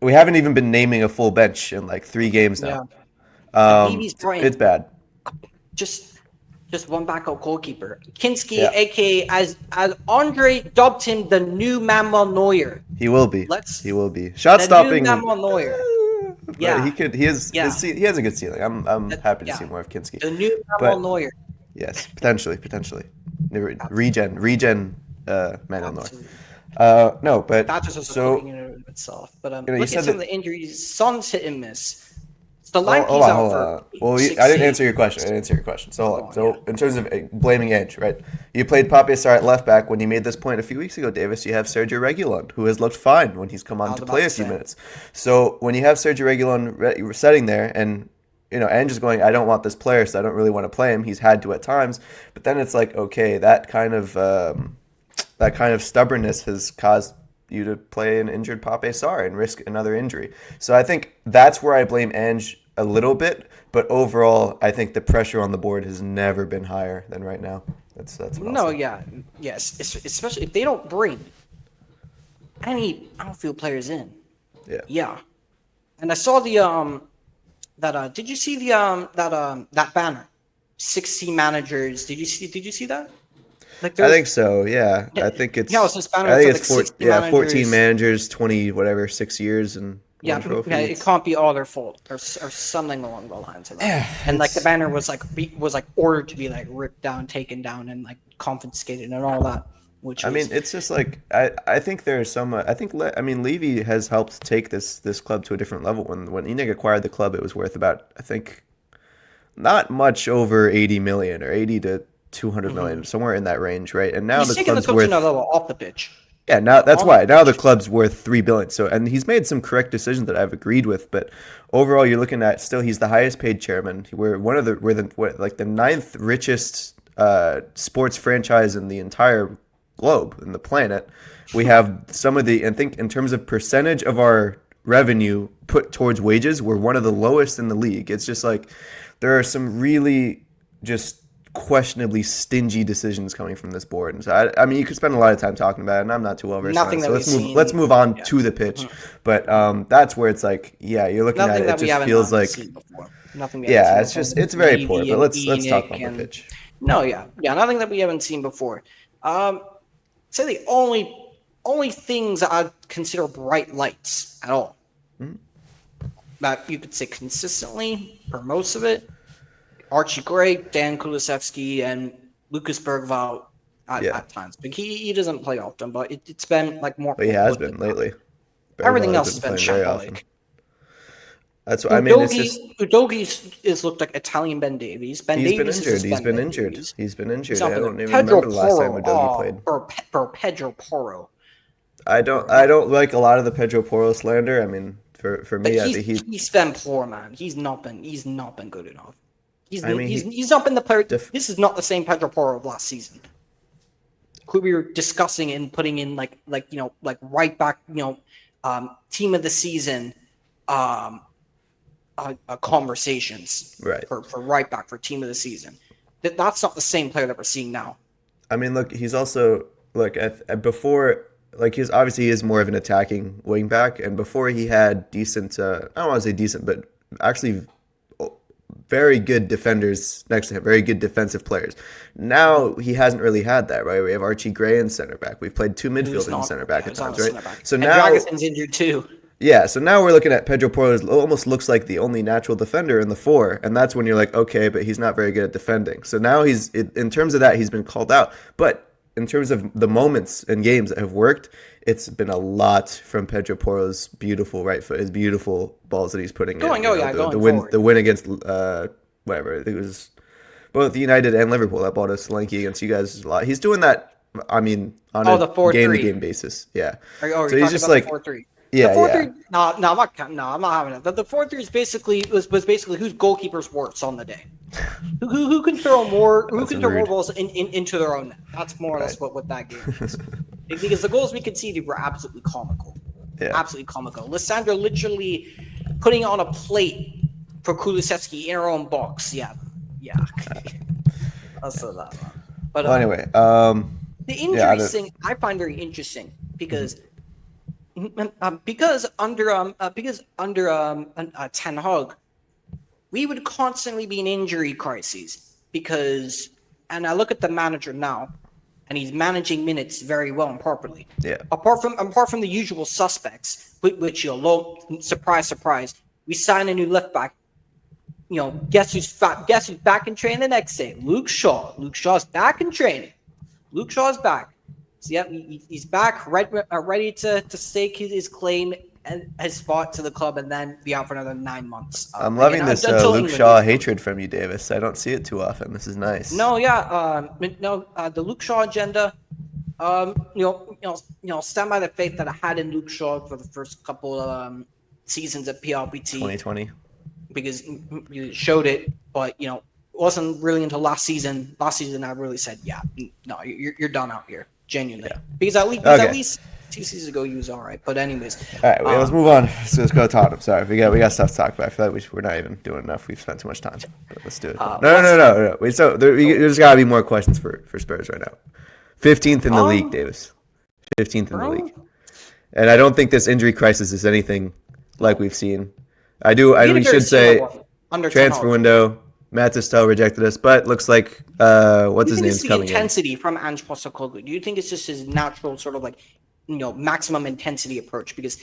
we haven't even been naming a full bench in 3 games now. It's bad. Just one backup goalkeeper. Kinski, aka as Andre dubbed him, the new Manuel Neuer. He will be. He will be. Shot stopping. Manuel Neuer. He could. He has a good ceiling. I'm happy to see more of Kinski. The new Manuel Neuer. Yes, potentially. Regen. Manuel Neuer. No, but that just was looking in itself. But look at some of the injuries. Son's hit and miss. Hold on. Well, I didn't answer your question. So hold on. So in terms of blaming Ange, right? You played Pape Sarr at left back when you made this point a few weeks ago, Davis. You have Sergio Reguilon, who has looked fine when he's come on to play a few minutes. So when you have Sergio Reguilon sitting there, and Ange is going, I don't want this player, so I don't really want to play him. He's had to at times, but then it's like, okay, that kind of stubbornness has caused you to play an injured Pape Sarr and risk another injury. So I think that's where I blame Ange a little bit, but overall, I think the pressure on the board has never been higher than right now. That's what yes, especially if they don't bring any outfield players in. Yeah. And I saw the did you see the that banner? 60 managers. Did you see that? I think so. Yeah. I think it's. Yeah, this banner. I think it's 14 managers, 20 6 years and. It can't be all their fault or something along the lines of that. Yeah, and the banner was ordered to be ripped down, taken down, and confiscated and all that. which I mean, it's just like I think there's some. Levy has helped take this club to a different level. When Enig acquired the club, it was worth about, I think, not much over 80 million or 80 to 200 million, somewhere in that range, right? And now he's the taking club's the coach worth another level off the pitch. Yeah, now that's why now the club's worth 3 billion. So, and he's made some correct decisions that I've agreed with, but overall, you're looking at still he's the highest paid chairman. We're the ninth richest sports franchise in the entire globe, in the planet. We have some of the, I think, in terms of percentage of our revenue put towards wages, we're one of the lowest in the league. It's just like there are some really just questionably stingy decisions coming from this board. And so I mean, you could spend a lot of time talking about it, and I'm not too well versed on it. So let's move on to the pitch. But that's where it's like, yeah, you're looking at it. It just feels like it's very poor. But let's talk about the pitch. Nothing that we haven't seen before. Say the only things I'd consider bright lights at all. That you could say consistently for most of it. Archie Gray, Dan Kulusevski, and Lucas Bergvall at times. But he doesn't play often, but it's been like more. But he has been lately. Everything else has been shambolic. That's what I mean. It's just Udogi is looked like Italian Ben Davies. He's been injured. I don't even remember the last time Udogi played. Or Pedro Porro. I don't like a lot of the Pedro Porro slander. I mean, for me, I think he's been poor, man. He's not been good enough. He's not been the player. This is not the same Pedro Porro of last season, who we were discussing and putting in like right back, team of the season, conversations for right back for team of the season. That's not the same player that we're seeing now. I mean, look, he's also before. Like he is more of an attacking wing back, and before he had decent, I don't want to say decent, but actually very good defenders next to him, very good defensive players. Now he hasn't really had that, right? We have Archie Gray in center back. We've played two midfielders in center back at times, right? So now Dragason's injured too. Yeah, so now we're looking at Pedro Porro, who almost looks like the only natural defender in the four, and that's when you're like, okay, but he's not very good at defending. So now in terms of that, he's been called out, but in terms of the moments and games that have worked, it's been a lot from Pedro Porro's beautiful right foot, his beautiful balls that he's putting in. The win against whatever, I think it was both United and Liverpool. That ball to Solanke against you guys a lot. He's doing that, I mean, on a game-to-game basis. Yeah. So he's just like 4-3. Yeah, the 4-3. No, I'm not having it. The 4-3 is basically whose goalkeeper's worse on the day. Who can throw more? Who can throw more balls into their own net? That's more or less what that game is. Because the goals we conceded were absolutely comical. Yeah. Absolutely comical. Lissandro literally putting on a plate for Kulusevski in our own box. Yeah. I'll say that one. But anyway, the injuries thing I find very interesting because under Ten Hag, we would constantly be in injury crises and I look at the manager now, and he's managing minutes very well and properly. Yeah. Apart from the usual suspects, which surprise, we sign a new left back. Guess who's back in training the next day? Luke Shaw. Luke Shaw's back in training. Luke Shaw's back. So yeah, he's back, ready to stake his claim and his spot to the club, and then be out for another 9 months. I'm loving this Luke Shaw hatred from you, Davis. I don't see it too often. This is nice. No, the Luke Shaw agenda. Stand by the faith that I had in Luke Shaw for the first couple of seasons at PLPT 2020, because you showed it, but it wasn't really until last season. Last season, I really said, no, you're done out here. Genuinely, because at least 2 seasons ago he was all right. But anyways, all right, let's move on. So let's go to Tottenham. Sorry, we got stuff to talk about. I feel like we're not even doing enough. We've spent too much time. But let's do it. No. There's got to be more questions for Spurs right now. 15th in the league, Davis. 15th in the league, and I don't think this injury crisis is anything like we've seen. We should say transfer window. Matistel rejected us, but looks like what's his name's coming in. Intensity from Ange Postecoglou. Do you think it's just his natural sort of maximum intensity approach? Because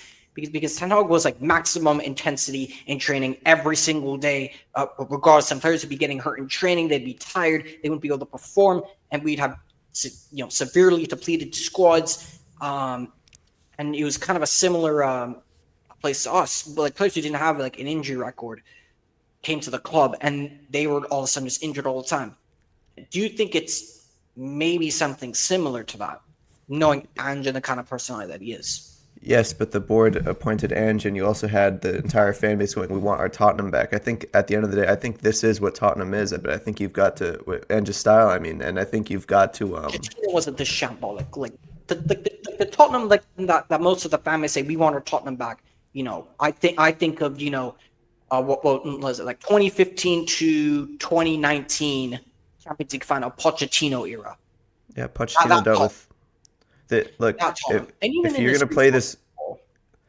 Ten Hag was like maximum intensity in training every single day, regardless. Some players would be getting hurt in training, they'd be tired, they wouldn't be able to perform, and we'd have severely depleted squads, and it was kind of a similar place to us. But like players who didn't have like an injury record came to the club, and they were all of a sudden just injured all the time. Do you think it's maybe something similar to that, knowing Ange and the kind of personality that he is? Yes, but the board appointed Ange, and you also had the entire fan base going, we want our Tottenham back. I think at the end of the day, I think this is what Tottenham is, but I think you've got to, Ange's style, and I think you've got to... It wasn't this shambolic. Like, the Tottenham, like that most of the fan base say, we want our Tottenham back. I think of, what was it, like 2015 to 2019 Champions League final, Pochettino era. Yeah, Pochettino dealt with... Look, if you're going to play this...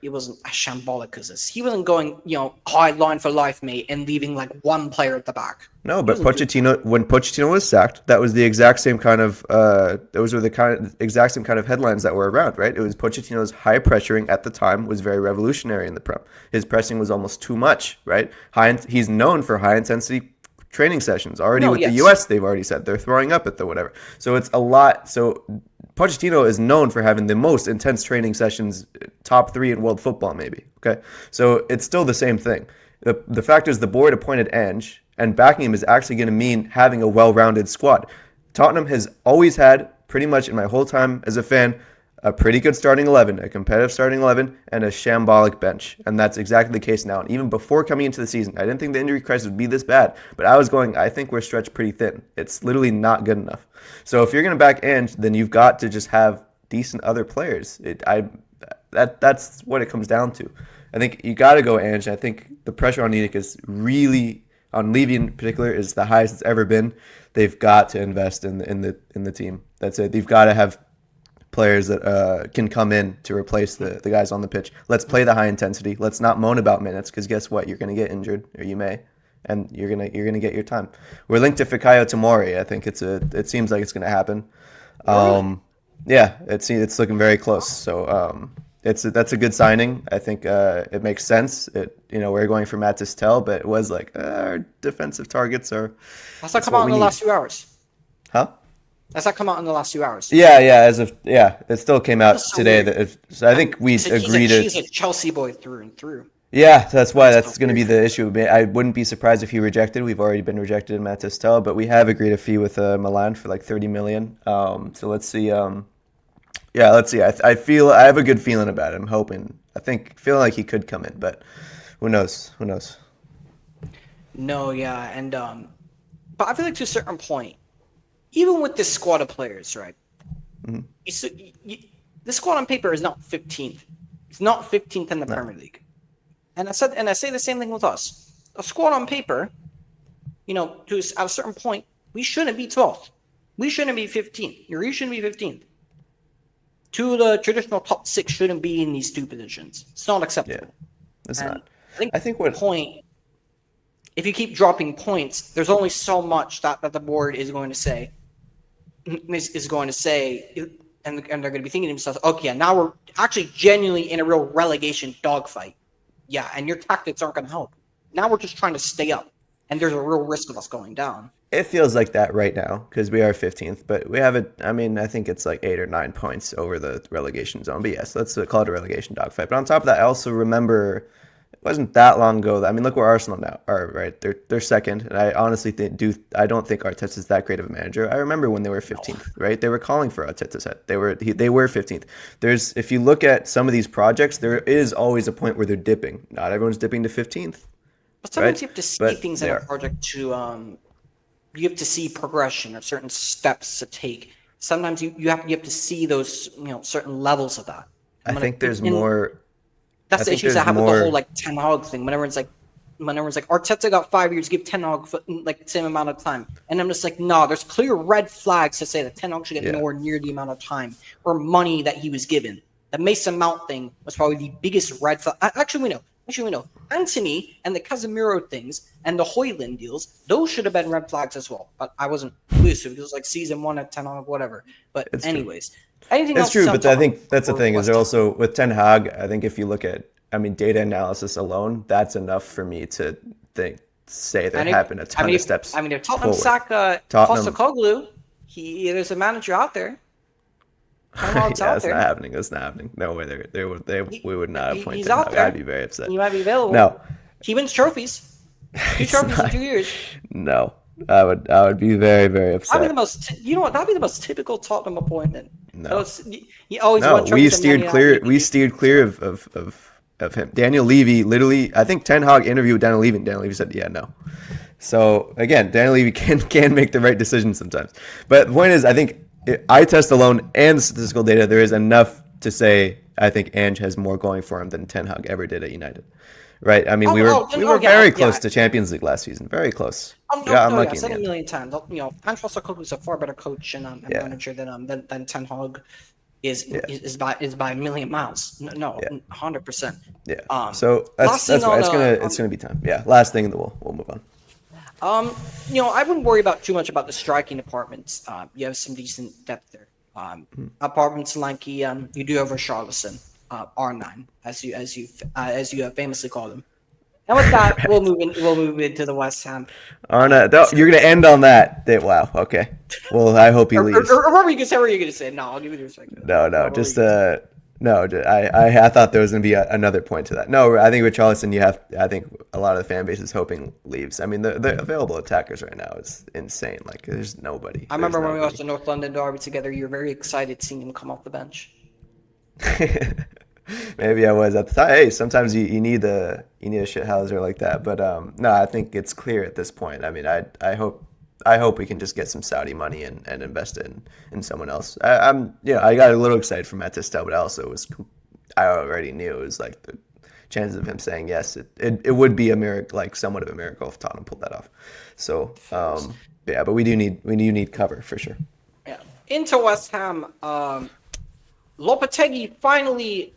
It wasn't as shambolic as this. He wasn't going, high line for life, mate, and leaving like one player at the back. No, but when Pochettino was sacked, that was the exact same kind of those were the exact same kind of headlines that were around, right? It was Pochettino's high pressuring at the time was very revolutionary in the Prem. His pressing was almost too much, right? He's known for high intensity training sessions. The US, they've already said they're throwing up at the whatever. So it's a lot. So Pochettino is known for having the most intense training sessions, top 3 in world football, maybe. Okay, so it's still the same thing. The fact is, the board appointed Ange, and backing him is actually going to mean having a well-rounded squad. Tottenham has always had, pretty much in my whole time as a fan, a pretty good starting 11, a competitive starting 11, and a shambolic bench. And that's exactly the case now. And even before coming into the season, I didn't think the injury crisis would be this bad. But I was going, I think we're stretched pretty thin. It's literally not good enough. So if you're going to back Ange, then you've got to just have decent other players. That's what it comes down to. I think you got to go Ange. I think the pressure on Edic is really, on Levy in particular, is the highest it's ever been. They've got to invest in the team. That's it. They've got to have players that can come in to replace the guys on the pitch. Let's play the high intensity. Let's not moan about minutes, because guess what? You're going to get injured, or you may, and you're gonna get your time. We're linked to Fikayo Tomori. I think it seems like it's going to happen. Yeah, it's looking very close. So that's a good signing. I think it makes sense. We're going for Matis Tell, but it was like our defensive targets are. That's not come out in the last few hours. Huh? That's not come out in the last few hours. Yeah. It still came out today. So I think we agreed. He's a Chelsea boy through and through. Yeah, that's why that's going to be the issue. I wouldn't be surprised if he rejected. We've already been rejected in Matis Tell, but we have agreed a fee with Milan for like 30 million. So let's see. Let's see. I have a good feeling about it. I'm hoping. Feeling like he could come in, but who knows? No, yeah, and but I feel like to a certain point, even with this squad of players, right? Mm-hmm. This squad on paper is not 15th. It's not 15th in the Premier League. And I say the same thing with us. A squad on paper, at a certain point, we shouldn't be 12th. We shouldn't be 15th. You shouldn't be 15th. Two of the traditional top 6 shouldn't be in these 2 positions. It's not acceptable. Yeah, it's not. I think if you keep dropping points, there's only so much that the board is going to say. And they're going to be thinking to themselves, okay, now we're actually genuinely in a real relegation dogfight. Yeah, and your tactics aren't going to help. Now we're just trying to stay up, and there's a real risk of us going down. It feels like that right now because we are 15th, but we have it. I mean, I think it's like 8 or 9 points over the relegation zone. But yes, let's call it a relegation dogfight. But on top of that, I also remember it wasn't that long ago. I mean, look where Arsenal now are. Right, they're second, and I honestly I don't think Arteta's that great of a manager. I remember when they were 15th. Right, they were calling for Arteta's head. They were 15th. If you look at some of these projects, there is always a point where they're dipping. Not everyone's dipping to 15th. But sometimes you have to see things in a project to you have to see progression or certain steps to take. Sometimes you have to see those certain levels of that. I think there's more. That's the issues I have with the whole like Ten Hag thing. Whenever it's like Arteta got 5 years, give Ten Hag like the same amount of time, and I'm just like, no, there's clear red flags to say that Ten Hag should get nowhere near the amount of time or money that he was given. The Mason Mount thing was probably the biggest red flag. Actually, we know. Anthony and the Casemiro things and the Højlund deals, those should have been red flags as well. But I wasn't elusive. It was like season 1 at Ten Hag, whatever. But it's anyways, true. Anything else? It's true, but I think that's the thing. Is there also with Ten Hag? I think if you look at, data analysis alone, that's enough for me to say there happened a ton of steps. If Tottenham sack Postecoglou, there's a manager out there. Yeah, it's not happening. It's not happening. No way. We would not appoint he's Ten out Hag. there. I'd be very upset. He might be available. No. He wins trophies. 2 trophies in 2 years. No. I would be very, very upset. That'd be the most. You know what? That'd be the most typical Tottenham appointment. No. He always won we trophies. steered clear. We steered clear of him. Daniel Levy, literally, I think Ten Hag interviewed Daniel Levy, and Daniel Levy said, "Yeah, no." So again, Daniel Levy can make the right decision sometimes. But the point is, I think eye test alone and statistical data, there is enough to say I think Ange has more going for him than Ten Hag ever did at United. Right? I mean, we were very close to Champions League last season. Very close. I'm lucky. I said it a million times. Ange Postecoglou is a far better coach and manager than Ten Hag is by a million miles. No, 100%. Yeah. So that's why it's gonna be time. Yeah. Last thing, and we'll move on. I wouldn't worry too much about the striking departments. You have some decent depth there. Apartments like you do have Richarlison, R9, as you famously call them. And with that, we'll move into the West Ham. Arna, you're gonna end on that. Wow. Okay. Well, I hope he leaves. Or what were you gonna say? No, I'll give you the respect. No. I thought there was gonna be another point to that. No, I think Richarlison, I think a lot of the fan base is hoping leaves. I mean, the available attackers right now is insane. Like, there's nobody. I remember when we watched the North London derby together. You were very excited seeing him come off the bench. Maybe I was at the time. Hey, sometimes you need a shithouser like that. But no, I think it's clear at this point. I mean, I hope we can just get some Saudi money and invest it in someone else. I got a little excited for Matt Tistel, but I already knew it was like the chances of him saying yes. It would be a miracle, like somewhat of a miracle if Tottenham pulled that off. So but we do need cover for sure. Yeah. Into West Ham. Lopetegui finally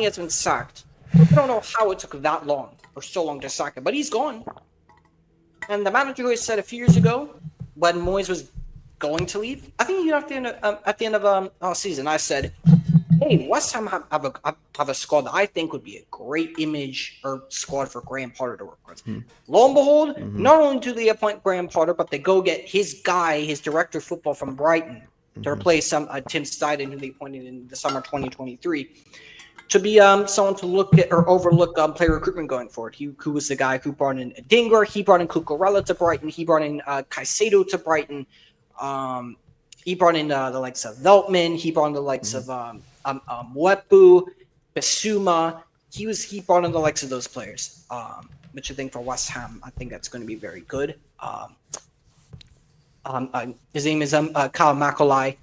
has been sacked. I don't know how it took that long or so long to sack him, but he's gone. And the manager who said a few years ago, when Moyes was going to leave, I think at the end of our season, I said, "Hey, West Ham have a squad that I think would be a great image or squad for Graham Potter to work with." Lo and behold, not only do they appoint Graham Potter, but they go get his guy, his director of football from Brighton, to replace Tim Steiden, who they appointed in the summer 2023, to be someone to look at or overlook player recruitment going forward. Who was the guy who brought in Dinger, he brought in Cucurella to Brighton, he brought in Caicedo to Brighton, he brought in the likes of Veltman, he brought in the likes of Mwepu, Bissouma. He brought in the likes of those players, which I think for West Ham, I think that's going to be very good. His name is Kyle Macaulay.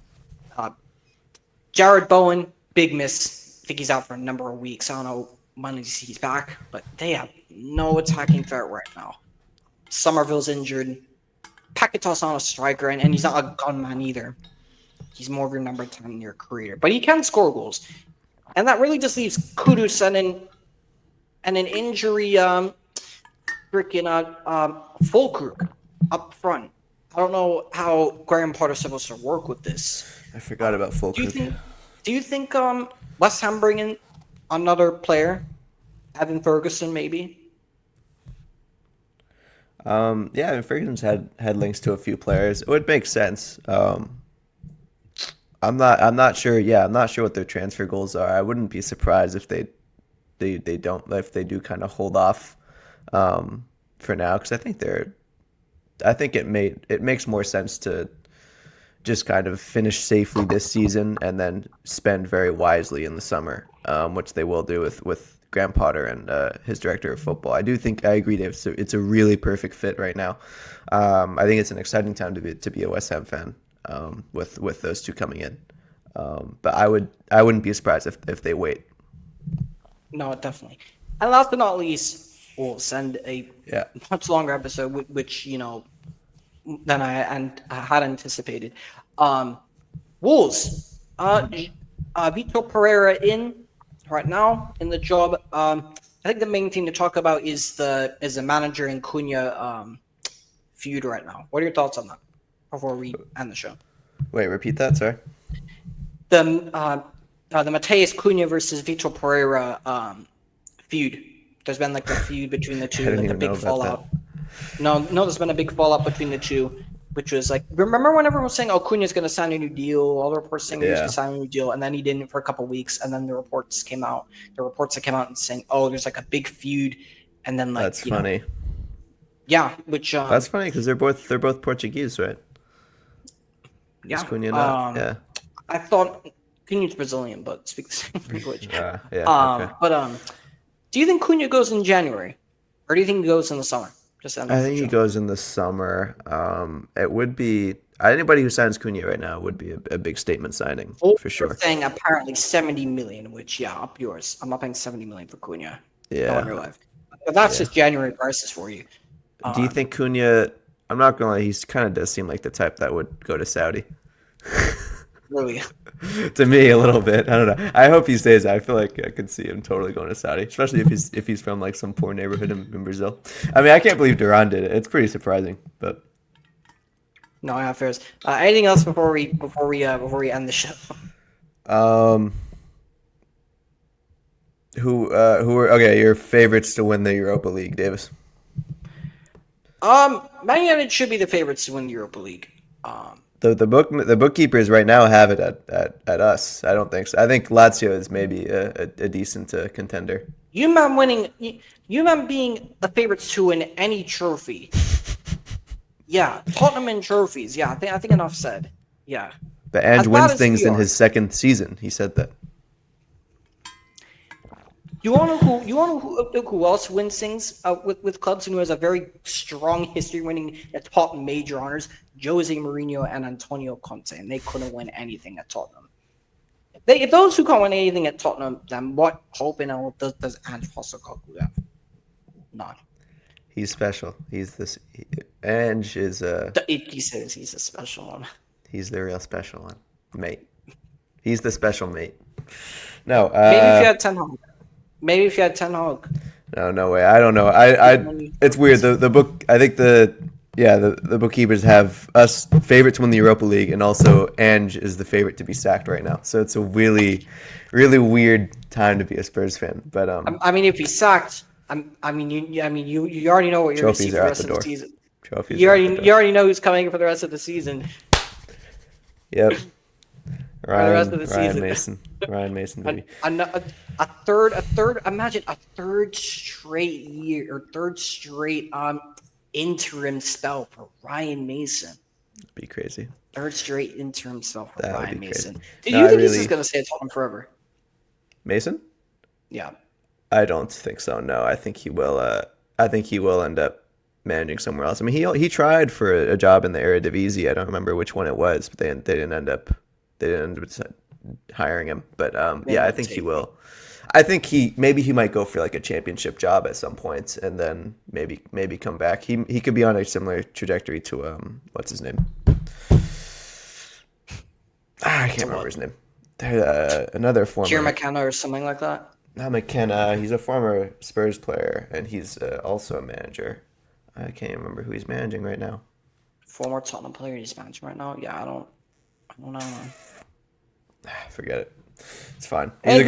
Jared Bowen, big miss. I think he's out for a number of weeks. I don't know when he's back, but they have no attacking threat right now. Somerville's injured. Paquetá's not a striker, and he's not a gunman either. He's more of your number 10 in your career, but he can score goals. And that really just leaves Kudus and an injury Fulkrug up front. I don't know how Graham Potter's supposed to work with this. I forgot about Fulkrug. Do you think West Ham bring in another player? Evan Ferguson, maybe? Yeah, Ferguson's had links to a few players. It would make sense. I'm not sure. Yeah, I'm not sure what their transfer goals are. I wouldn't be surprised if they do kind of hold off for now, because I think it makes more sense to just kind of finish safely this season and then spend very wisely in the summer, which they will do with Graham Potter and his director of football. I agree, Dave. So it's a really perfect fit right now. I think it's an exciting time to be a West Ham fan with those two coming in. But I wouldn't be surprised if they wait. No, definitely. And last but not least, we'll send a much longer episode, which than I had anticipated. Wolves, Vitor Pereira in right now in the job. I think the main thing to talk about is the manager and Cunha feud right now. What are your thoughts on that before we end the show? Wait, repeat that. Sorry. The Mateus Cunha versus Vitor Pereira feud. There's been like a feud between the two, like a big fallout. No, there's been a big fallout between the two which was like, remember when everyone was saying, "Oh, Cunha's going to sign a new deal"? All the reports saying he was Yeah. going to sign a new deal, and then he didn't for a couple of weeks, and then the reports that came out and saying, "Oh, there's like a big feud," and then like That's funny. Yeah, which That's funny because they're both Portuguese, right? yeah. Is Cunha not? Yeah. I thought Cunha's Brazilian, but speak the same language. Yeah. Okay. But do you think Cunha goes in January, or do you think he goes in the summer? I think he goes in the summer. It would be anybody who signs Cunha right now would be a big statement signing for sure. Saying apparently 70 million, which up yours. I'm not paying 70 million for Cunha. Yeah. No, in real life. But that's just January prices for you. Do you think Cunha? I'm not gonna lie. He kind of does seem like the type that would go to Saudi. Really? To me, a little bit. I don't know. I hope he stays. I feel like I could see him totally going to Saudi, especially if he's from like some poor neighborhood in Brazil. I mean, I can't believe Duran did it. It's pretty surprising, but no, yeah, fair. Anything else before we end the show? Who are okay? Your favorites to win the Europa League, Davis? Man United should be the favorites to win the Europa League. The bookkeepers right now have it at us. I don't think so. I think Lazio is maybe a decent contender. UMAN being the favorites to win any trophy. Yeah, Tottenham and trophies. Yeah, I think enough said. Yeah. But Ange wins things in his second season. He said that. You want to know who else wins things with clubs and who has a very strong history winning the top major honors? Jose Mourinho and Antonio Conte, and they couldn't win anything at Tottenham. If those who can't win anything at Tottenham, then what hope in hell does Ange Postecoglou have? None. He's special. Ange is He says he's a special one. He's the real special one, mate. He's the special mate. No. Maybe if you had Ten Hag. No way. I don't know. It's weird. The book. I think the bookkeepers have us favorite to win the Europa League, and also Ange is the favorite to be sacked right now. So it's a really, really weird time to be a Spurs fan. But I mean, if he's sacked, you already know what you're going to see for the rest of the season. Trophies. You already know who's coming for the rest of the season. Yep. Ryan Mason, baby. Imagine a third straight interim spell for Ryan Mason. It'd be crazy. Third straight interim spell for Ryan Mason. Crazy. Do you think he's going to stay at Tottenham forever? Mason? Yeah. I don't think so. No, I think he will. I think he will end up managing somewhere else. I mean, he tried for a job in the Eredivisie. I don't remember which one it was, but they didn't end up hiring him. But I think he will. I think he might go for like a championship job at some point, and then maybe come back. He could be on a similar trajectory to what's his name? I can't remember his name. Another former Kieran McKenna or something like that. Not McKenna. He's a former Spurs player, and he's also a manager. I can't remember who he's managing right now. Former Tottenham player he's managing right now. Yeah, I don't know. Forget it. It's fine. He's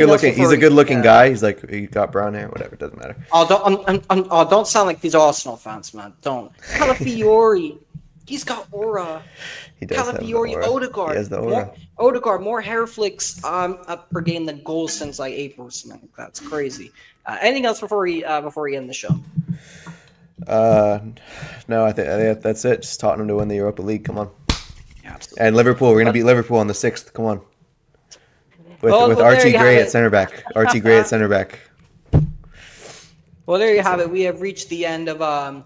a good looking guy. He's got brown hair. Whatever, it doesn't matter. Don't sound like these Arsenal fans, man. Don't. Calafiori, he's got aura. He does Calafiori, have the aura. Odegaard. He has the aura. Odegaard, more hair flicks per game than goals since like April. Man. That's crazy. Anything else before we end the show? No, I think that's it. Just Tottenham to win the Europa League. Come on. Yeah, absolutely. And Liverpool. We're gonna beat Liverpool on the 6th. Come on. With Archie Gray at center back. Archie Gray at center back. Well, there you have it. We have reached the end of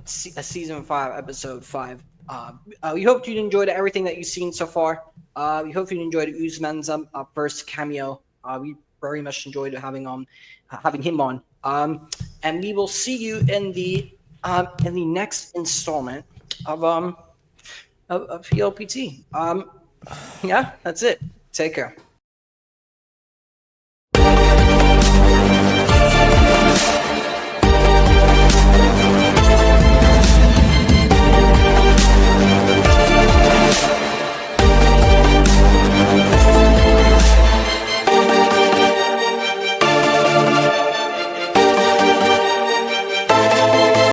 season 5, episode 5. We hope you enjoyed everything that you've seen so far. We hope you enjoyed Ousmane's first cameo. We very much enjoyed having him on. And we will see you in the next installment of PLPT. Yeah, that's it. Take care.